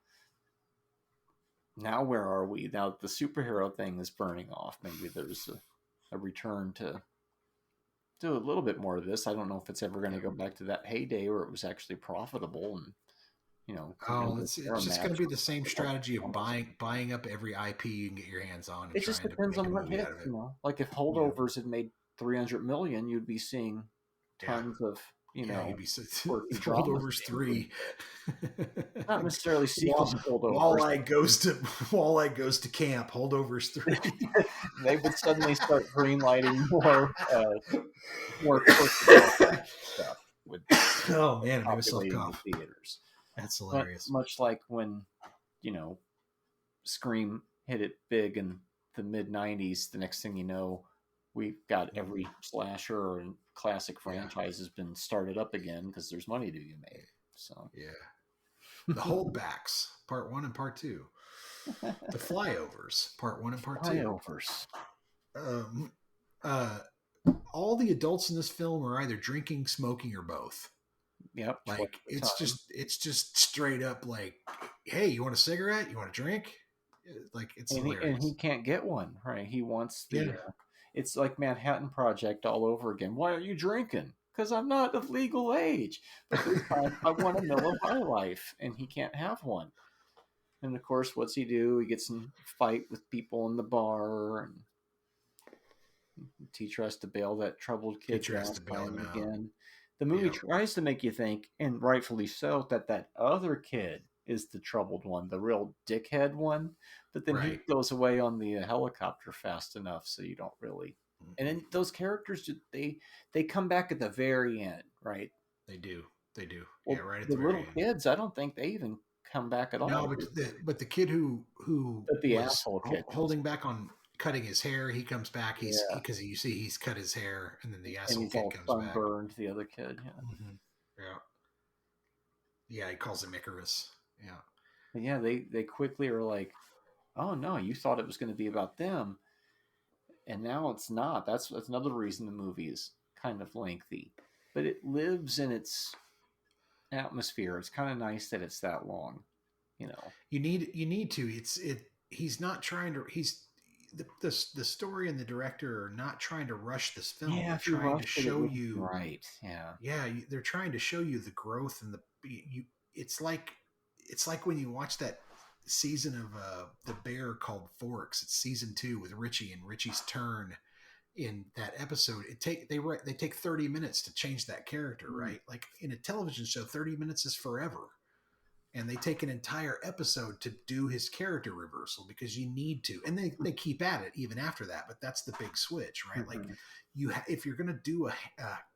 where are we? Now the superhero thing is burning off. Maybe there's a return to do a little bit more of this. I don't know if it's ever going to go back to that heyday where it was actually profitable and, it's just going to be the same strategy of buying up every IP you can get your hands on. And it just depends on what hits. Like if Holdovers had made 300 million, you'd be seeing tons of you'd be Holdovers 3. Not necessarily sequels of Holdovers. Walleye goes to camp. Holdovers 3. They would suddenly start greenlighting more stuff. Oh man, it made myself cough. Theaters. That's hilarious. Much like when, you know, Scream hit it big in the mid 90s. The next thing you know, we've got every slasher and classic franchise has been started up again because there's money to be made. So Yeah. The Holdbacks, part 1 and part 2. The Flyovers, part 1 and part 2. Flyovers. All the adults in this film are either drinking, smoking, or both. Yep. Like it's just straight up like, hey, you want a cigarette? You want a drink? Like it's hilarious. And he can't get one, right? He wants the. It's like Manhattan Project all over again. Why are you drinking? Because I'm not of legal age. But this time I want a Miller High Life, and he can't have one. And of course, what's he do? He gets in a fight with people in the bar, and the teacher has to bail that troubled kid again. The movie tries to make you think, and rightfully so, that other kid is the troubled one, the real dickhead one. But then he goes away on the helicopter fast enough, so you don't really. And then those characters, they come back at the very end, right? They do. Well, yeah, right at the the very little end. kids, I don't think they even come back at all. No, but the kid who the was asshole kid holding back on cutting his hair, he comes back. Because you see he's cut his hair, and then the asshole kid comes back. Sunburned, the other kid. Yeah, he calls him Icarus. Yeah. But yeah, they quickly are like, oh no, you thought it was going to be about them, and now it's not. That's another reason the movie is kind of lengthy, but it lives in its atmosphere. It's kind of nice that it's that long, you know. You need to. He's not trying to. He's the story and the director are not trying to rush this film. Yeah, they're trying to show you right. Yeah. Yeah, they're trying to show you the growth and It's like when you watch that season of The Bear called Forks. It's season 2 with Richie and Richie's turn in that episode. They take 30 minutes to change that character, right? Like in a television show, 30 minutes is forever. And they take an entire episode to do his character reversal because you need to. And they keep at it even after that, but that's the big switch, right? Like if you're going to do a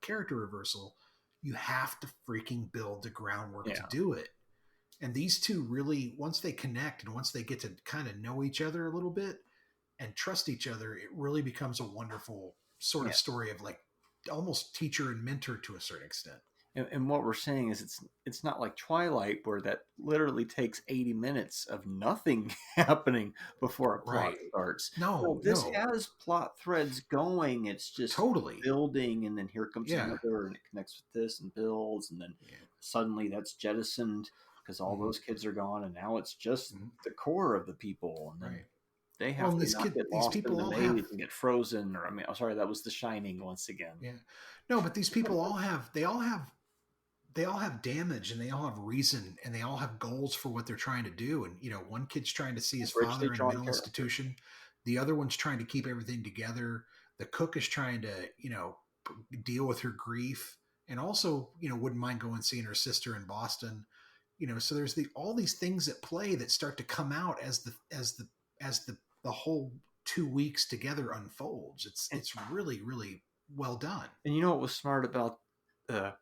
character reversal, you have to freaking build the groundwork to do it. And these two really, once they connect and once they get to kind of know each other a little bit and trust each other, it really becomes a wonderful sort of story of like almost teacher and mentor to a certain extent. And what we're saying is it's not like Twilight where that literally takes 80 minutes of nothing happening before a plot starts. No, this has plot threads going. It's just totally building, and then here comes another, and it connects with this and builds, and then suddenly that's jettisoned because all those kids are gone, and now it's just the core of the people, and then they have to not get lost in the maze and get frozen. Or I'm sorry, that was The Shining once again. Yeah, no, but these people all have damage, and they all have reason, and they all have goals for what they're trying to do. And one kid's trying to see his father in a mental institution, the other one's trying to keep everything together. The cook is trying to deal with her grief, and also wouldn't mind going and seeing her sister in Boston. So there's all these things at play that start to come out as the whole 2 weeks together unfolds. It's really, really well done. And you know what was smart about the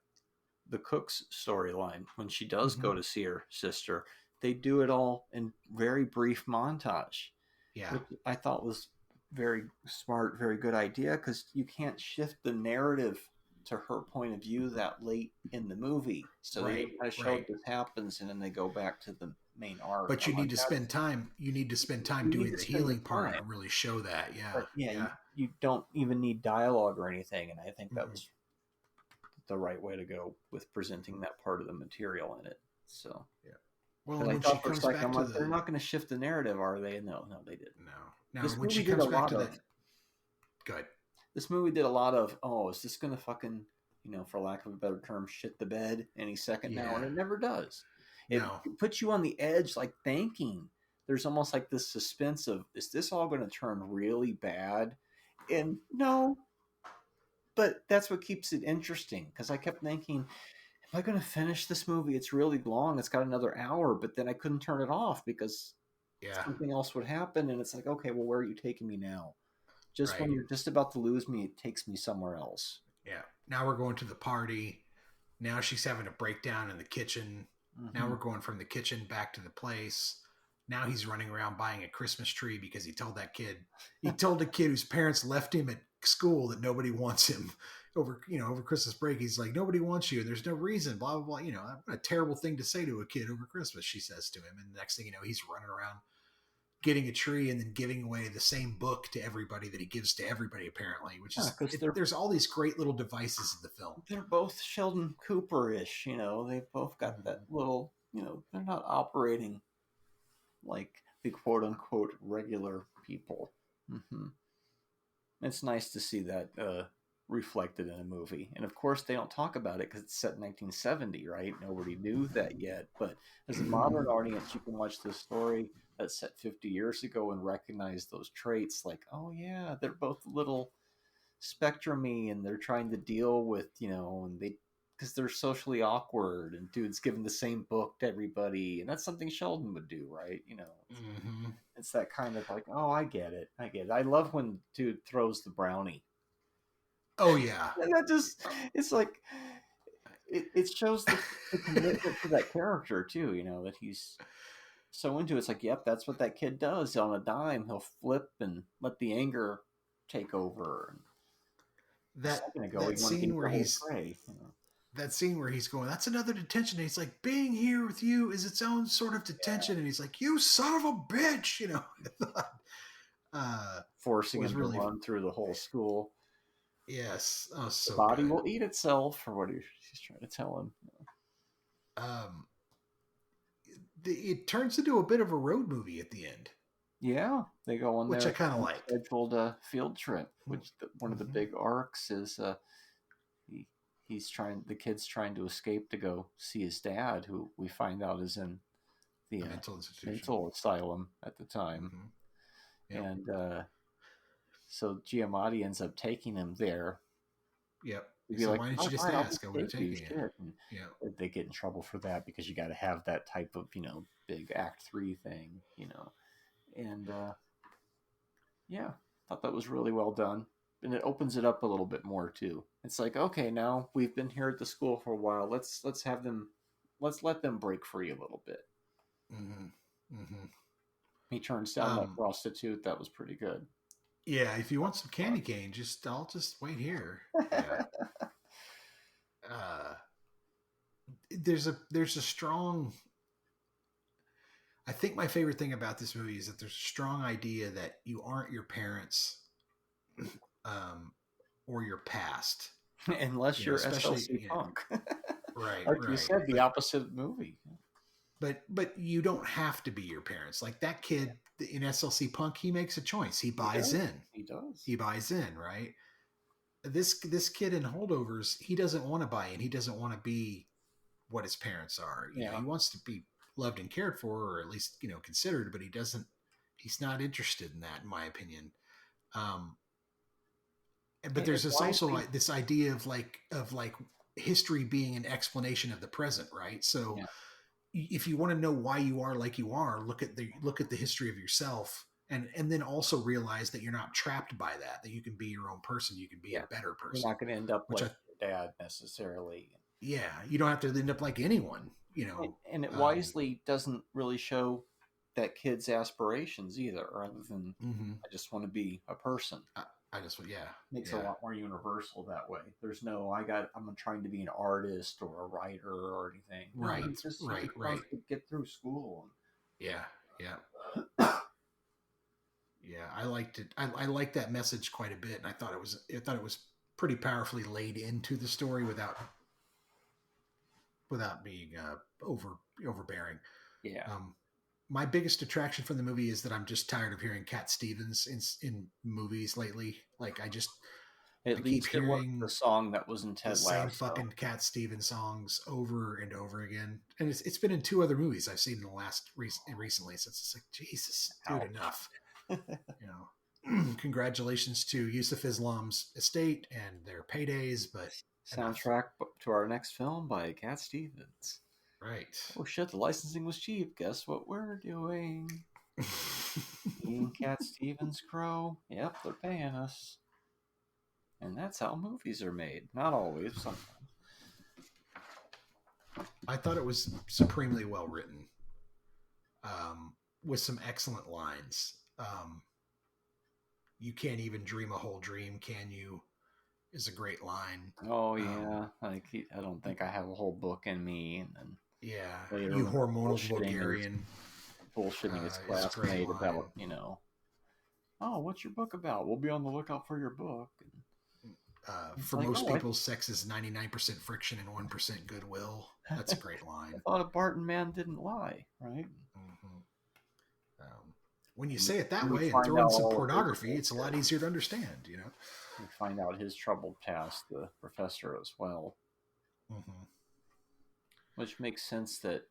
cook's storyline? When she does go to see her sister, they do it all in very brief montage. Yeah. Which I thought was very smart, very good idea, because you can't shift the narrative to her point of view that late in the movie. So they kind of show this happens, and then they go back to the main arc. But you need to spend time. You need to spend time doing the healing part and really show that. Yeah. But you don't even need dialogue or anything, and I think that was the right way to go with presenting that part of the material in it. So well, when she comes back, I'm like, they're not going to shift the narrative, are they? No, they didn't. No. Now when she comes back to that, good. This movie did a lot of, is this going to fucking, for lack of a better term, shit the bed any second now? And it never does. It puts you on the edge, like thinking. There's almost like this suspense of, is this all going to turn really bad? And no, but that's what keeps it interesting. Because I kept thinking, am I going to finish this movie? It's really long. It's got another hour, but then I couldn't turn it off because something else would happen. And it's like, okay, well, where are you taking me now? Just when you're just about to lose me, it takes me somewhere else. Yeah. Now we're going to the party. Now she's having a breakdown in the kitchen Now we're going from the kitchen back to the place. Now he's running around buying a Christmas tree because he told a kid whose parents left him at school that nobody wants him over Christmas break. He's like, nobody wants you. And there's no reason, blah, blah, blah. What a terrible thing to say to a kid over Christmas, she says to him. And the next thing you know, he's running around getting a tree and then giving away the same book to everybody that he gives to everybody, apparently, which is, there's all these great little devices in the film. They're both Sheldon Cooper-ish, they've both got that little, they're not operating like the quote unquote regular people. It's nice to see that reflected in a movie. And of course they don't talk about it because it's set in 1970, right? Nobody knew that yet. But as a modern audience, you can watch this story that's set 50 years ago and recognize those traits like, oh yeah, they're both a little spectrum-y and they're trying to deal with, and because they're socially awkward and dude's giving the same book to everybody. And that's something Sheldon would do, right? It's that kind of like, oh, I get it. I love when dude throws the brownie. Oh yeah. And that just, it's like, it shows the commitment to that character too, that he's so into it. It's like, yep, that's what that kid does. On a dime, he'll flip and let the anger take over. That scene where he's going, that's another detention. And he's like, being here with you is its own sort of detention. And he's like, you son of a bitch, forcing him to run through the whole school. Yes. Oh, so the body good. will eat itself, or what he's trying to tell him. It turns into a bit of a road movie at the end. Yeah, they go on which I kind of like. Scheduled field trip, which one of the big arcs is the kid's trying to escape to go see his dad, who we find out is in the mental asylum at the time, Yep. And so Giamatti ends up taking him there. Yep. So why didn't you just ask? I would have taken it. Yeah. They get in trouble for that because you got to have that type of, big Act 3 thing, And, thought that was really well done. And it opens it up a little bit more, too. It's like, okay, now we've been here at the school for a while. Let's let them break free a little bit. He turns down that prostitute. That was pretty good. Yeah, if you want some candy cane, I'll just wait here. Yeah. There's a strong. I think my favorite thing about this movie is that there's a strong idea that you aren't your parents, or your past, unless you're SLC punk. Right, like you said, the opposite movie. But you don't have to be your parents. Like that kid in SLC Punk, he makes a choice. He buys in. He does. He buys in, right? This kid in Holdovers, he doesn't want to buy in. He doesn't want to be what his parents are. You know, he wants to be loved and cared for, or at least, considered, but he's not interested in that, in my opinion. But there's this idea of history being an explanation of the present, right? So if you want to know why you are like you are, look at the history of yourself, and then also realize that you're not trapped by that you can be your own person. You can be a better person. You're not going to end up like your dad necessarily. Yeah. You don't have to end up like anyone, And it wisely doesn't really show that kid's aspirations either, other than I just want to be a person. Makes it a lot more universal that way. There's no, I'm trying to be an artist or a writer or anything. Right. No, just right. To get through school. Yeah. I liked it. I liked that message quite a bit, and I thought it was pretty powerfully laid into the story without being overbearing. Yeah. My biggest attraction from the movie is that I'm just tired of hearing Cat Stevens in movies lately. Like I keep hearing the song that was in Ted Lasso. Same fucking Cat Stevens songs over and over again, and it's been in 2 other movies I've seen in the last recently. So it's just like, Jesus, dude, enough. Congratulations to Yusuf Islam's estate and their paydays, but soundtrack to our next film by Cat Stevens. Right. Oh shit, the licensing was cheap. Guess what we're doing? Me and Cat Stevens Crow. Yep, they're paying us. And that's how movies are made. Not always, sometimes. I thought it was supremely well written, with some excellent lines. You can't even dream a whole dream, can you? Is a great line. Oh yeah, I don't think I have a whole book in me, and then Yeah, later you when hormonal bullshitting Bulgarian. bullshitting his It's a great classmate line. about, oh, what's your book about? We'll be on the lookout for your book. For like, most oh, people, sex is 99% friction and 1% goodwill. That's a great line. I thought a Barton man didn't lie, right? When you say it that We way and find throw in out some all of pornography, his it's a lot easier to understand, you know? We find out his troubled past, the professor as well. Which makes sense that,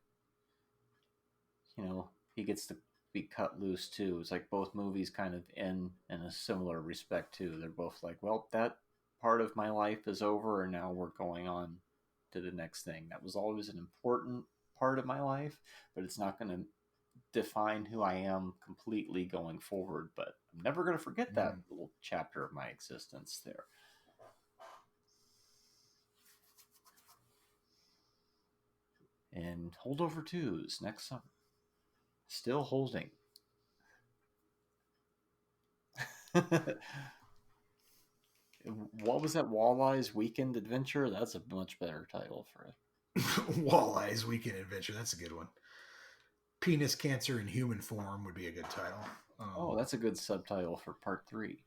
he gets to be cut loose too. It's like both movies kind of end in a similar respect too. They're both like, well, that part of my life is over and now we're going on to the next thing. That was always an important part of my life, but it's not going to define who I am completely going forward. But I'm never going to forget that little chapter of my existence there. And Holdover 2's next summer. Still holding. What was that? Walleye's Weekend Adventure? That's a much better title for it. Walleye's Weekend Adventure. That's a good one. Penis Cancer in Human Form would be a good title. That's a good subtitle for part 3.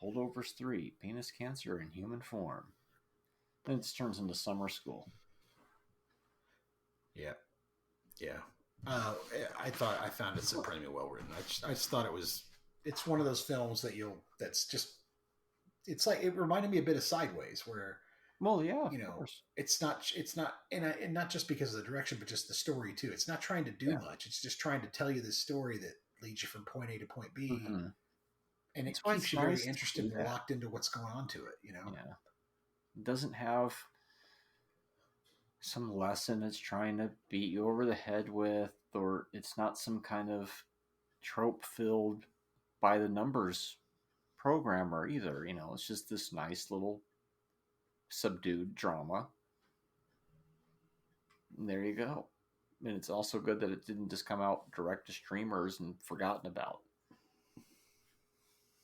Holdovers 3, Penis Cancer in Human Form. Then it turns into summer school. Yeah. I found it supremely well written. I just thought it's one of those films it's like, it reminded me a bit of Sideways, where, well, yeah, it's not, and not just because of the direction, but just the story too. It's not trying to do much. It's just trying to tell you this story that leads you from point A to point B. Mm-hmm. And it keeps you very interested and locked into what's going on to it, Yeah. It doesn't have some lesson it's trying to beat you over the head with, or it's not some kind of trope-filled by the numbers programmer either. It's just this nice little subdued drama. And there you go. And it's also good that it didn't just come out direct to streamers and forgotten about.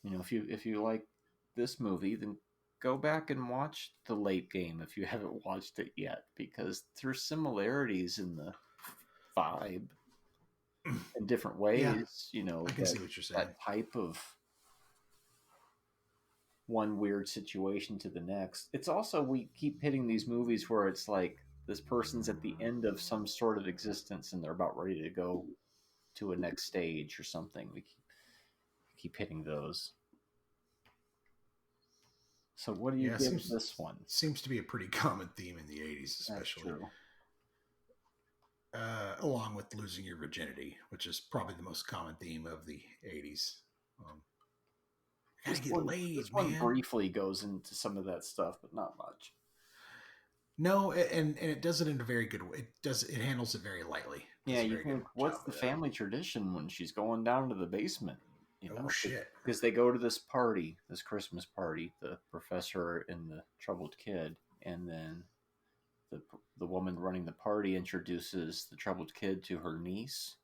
If you like this movie, then go back and watch The Late Game if you haven't watched it yet, because there's similarities in the vibe in different ways. I can see what you're saying. That type of one weird situation to the next. It's also, we keep hitting these movies where it's like this person's at the end of some sort of existence and they're about ready to go to a next stage or something. We keep hitting those. So what do you give this one? Seems to be a pretty common theme in the 80s, especially. That's true. Along with losing your virginity, which is probably the most common theme of the 80s. Gotta get laid, this man. one briefly goes into some of that stuff, but not much. No, and it does it in a very good way. It handles it very lightly. Yeah, you think, what's the family tradition when she's going down to the basement? Oh shit! Because they go to this party, this Christmas party, the professor and the troubled kid, and then the woman running the party introduces the troubled kid to her niece.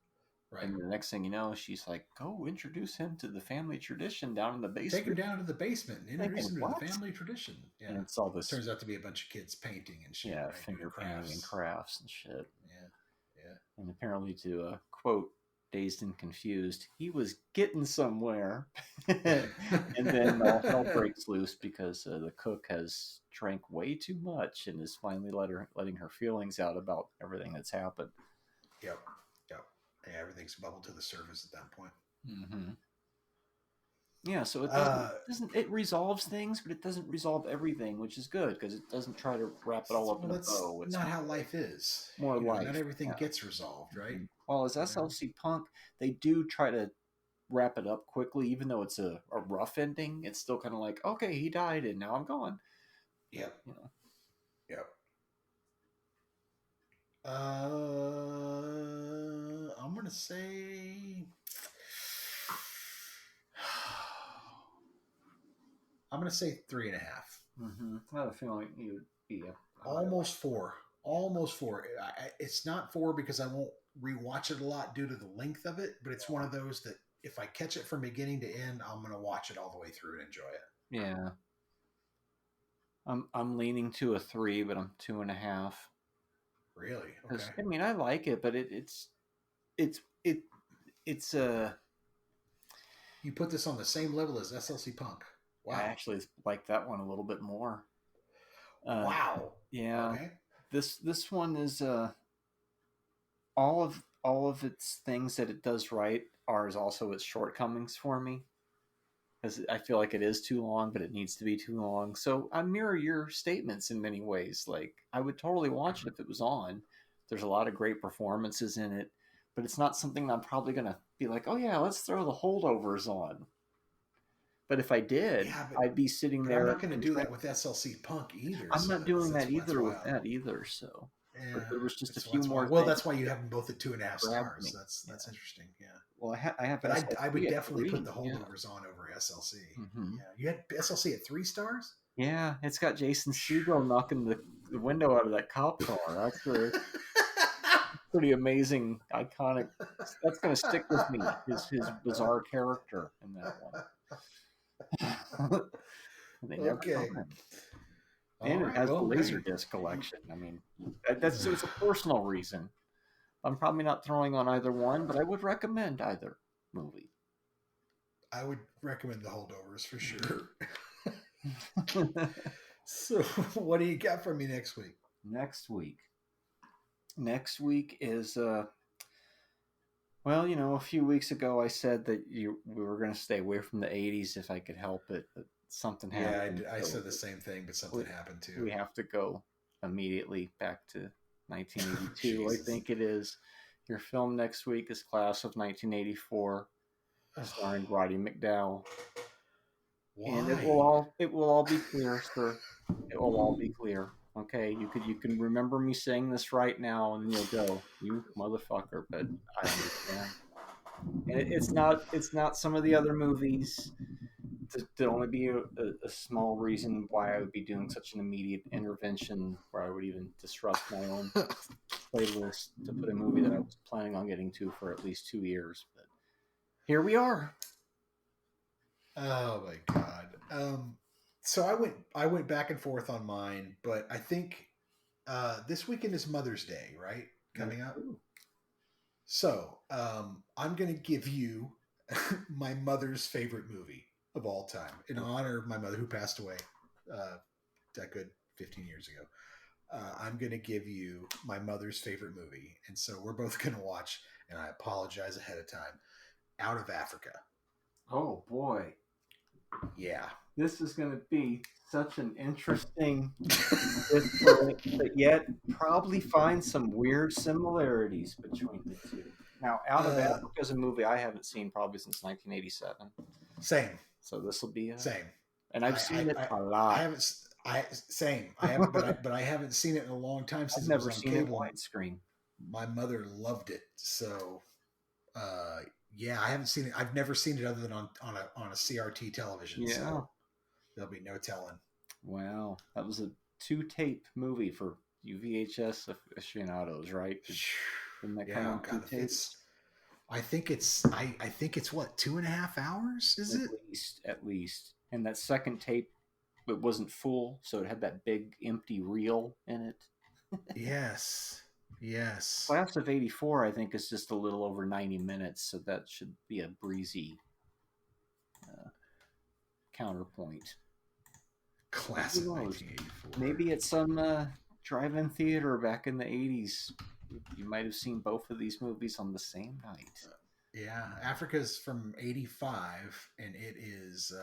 Right. And the next thing you know, she's like, go introduce him to the family tradition down in the basement. Take her down to the basement and introduce him to the family tradition. Yeah. And it's all this. Turns out to be a bunch of kids painting and shit. Yeah, right? finger painting and crafts and shit. Yeah. And apparently, to quote Dazed and Confused, he was getting somewhere. And then all hell breaks loose because the cook has drank way too much and is finally letting her feelings out about everything that's happened. Yep. Yeah, everything's bubbled to the surface at that point. Mm-hmm. Yeah, so it doesn't. It resolves things, but it doesn't resolve everything, which is good because it doesn't try to wrap it all up in a bow. It's not how life is. More life. Not everything gets resolved, right? Well, as SLC Punk, they do try to wrap it up quickly, even though it's a rough ending. It's still kind of like, okay, he died, and now I'm gone. Yep. Yep. I'm gonna say. I'm gonna say 3.5. Mm-hmm. I have a feeling you would be almost 4. almost 4. It's not 4 because I won't rewatch it a lot due to the length of it, but it's one of those that if I catch it from beginning to end, I'm going to watch it all the way through and enjoy it. Yeah. I'm leaning to a 3, but I'm 2.5. Really? Okay. I mean, I like it, but it's You put this on the same level as SLC Punk. Wow. I actually like that one a little bit more. Wow. Yeah. Okay. This one is all of its things that it does right are also its shortcomings for me. Because I feel like it is too long, but it needs to be too long. So I mirror your statements in many ways. Like, I would totally watch it if it was on. There's a lot of great performances in it, but it's not something I'm probably going to be like, oh yeah, let's throw the Holdovers on. But if I did, I'd be sitting there. I'm not going to do that with SLC Punk either. I'm not doing that either with that either. So, but there was just a few more. Well, that's why you have them both at 2.5 stars. That's interesting. Yeah. Well, I have. But I would definitely put the Holdovers on over SLC. Mm-hmm. Yeah. You had SLC at 3 stars. Yeah, it's got Jason Segel knocking the window out of that cop car. That's pretty amazing, iconic. That's going to stick with me. His bizarre character in that one. Okay. And it has the Laserdisc collection. I mean, it's a personal reason. I'm probably not throwing on either one, but I would recommend either movie. I would recommend the Holdovers for sure. So, what do you got for me next week? Next week is well, a few weeks ago I said that we were going to stay away from the 80s if I could help it. But something happened. Yeah, I said the same thing, but something happened too. We have to go immediately back to 1982. I think it is. Your film next week is Class of 1984, starring Roddy McDowall. Why? And it will all be clear, sir. It will all be clear. Okay, you can remember me saying this right now, and then you'll go, "You motherfucker!" But I understand. And it's not some of the other movies. To only be a small reason why I would be doing such an immediate intervention, where I would even disrupt my own playlist to put a movie that I was planning on getting to for at least 2 years. But here we are. Oh my god. So I went back and forth on mine, but I think this weekend is Mother's Day, right? Coming up. So I'm going to give you my mother's favorite movie of all time in honor of my mother who passed away that good 15 years ago. I'm going to give you my mother's favorite movie. And so we're both going to watch, and I apologize ahead of time, Out of Africa. Oh boy. Yeah. This is going to be such an interesting, but yet probably find some weird similarities between the two. Now, Out of Africa is a movie I haven't seen probably since 1987. Same. So this will be same. And I've seen it a lot. I haven't, but I haven't seen it in a long time since I've never it was on seen cable. it widescreen. My mother loved it, so yeah, I haven't seen it. I've never seen it other than on a CRT television. Yeah, so there'll be no telling. Wow, that was a 2-tape movie for you VHS aficionados, right? Didn't that come on 2 tapes? I think it's what, 2.5 hours? Is it at least? And that second tape, it wasn't full, so it had that big empty reel in it. Yes. Class of 84, I think, is just a little over 90 minutes, so that should be a breezy counterpoint. Class of 1984. Maybe at some drive-in theater back in the 80s, you might have seen both of these movies on the same night. Yeah, Africa's from 85, and it is...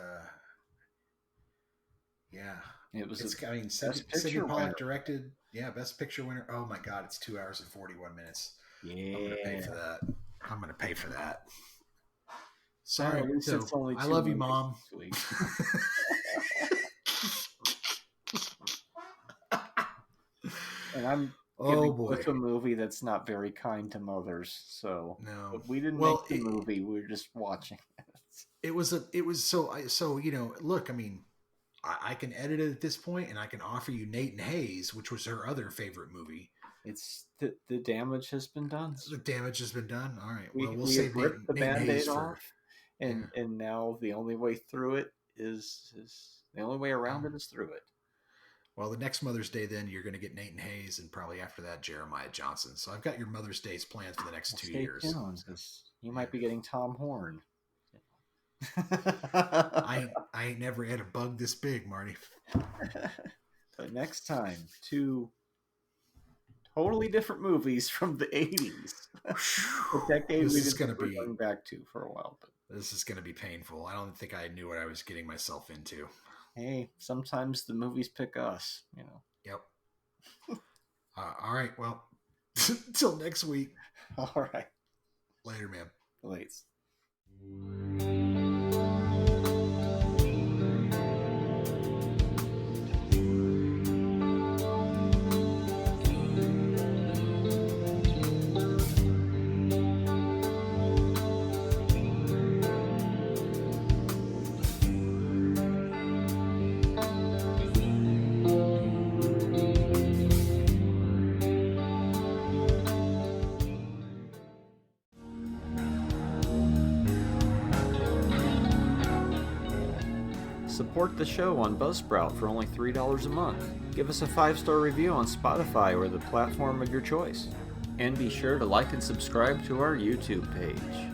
yeah. It was. Sidney Pollack directed. Yeah, Best Picture winner. Oh my God, it's 2 hours and 41 minutes. Yeah, I'm gonna pay for that. Sorry, so it's only I love you, Mom. And I'm with a movie that's not very kind to mothers. So no, but we didn't make the movie. We were just watching it. It was so look, I mean, I can edit it at this point, and I can offer you Nate and Hayes, which was her other favorite movie. It's the damage has been done. The damage has been done. All right. We, Well, we'll we save have ripped the Nate Band-Aid Hayes for. off, and now the only way through it is the only way around it is through it. Well, the next Mother's Day, then you're going to get Nathan Hayes, and probably after that Jeremiah Johnson. So I've got your Mother's Days planned for the next 2 years. Stay tuned, 'cause you might be getting Tom Horn. I ain't never had a bug this big, Marty. But next time, 2 totally different movies from the 80s. The decade This we is didn't gonna be- going back to for a while. But This is going to be painful. I don't think I knew what I was getting myself into. hey, sometimes the movies pick us, Yep. All right. Well, till next week. All right. Later, man. Late. Support the show on Buzzsprout for only $3 a month. Give us a 5-star review on Spotify or the platform of your choice. And be sure to like and subscribe to our YouTube page.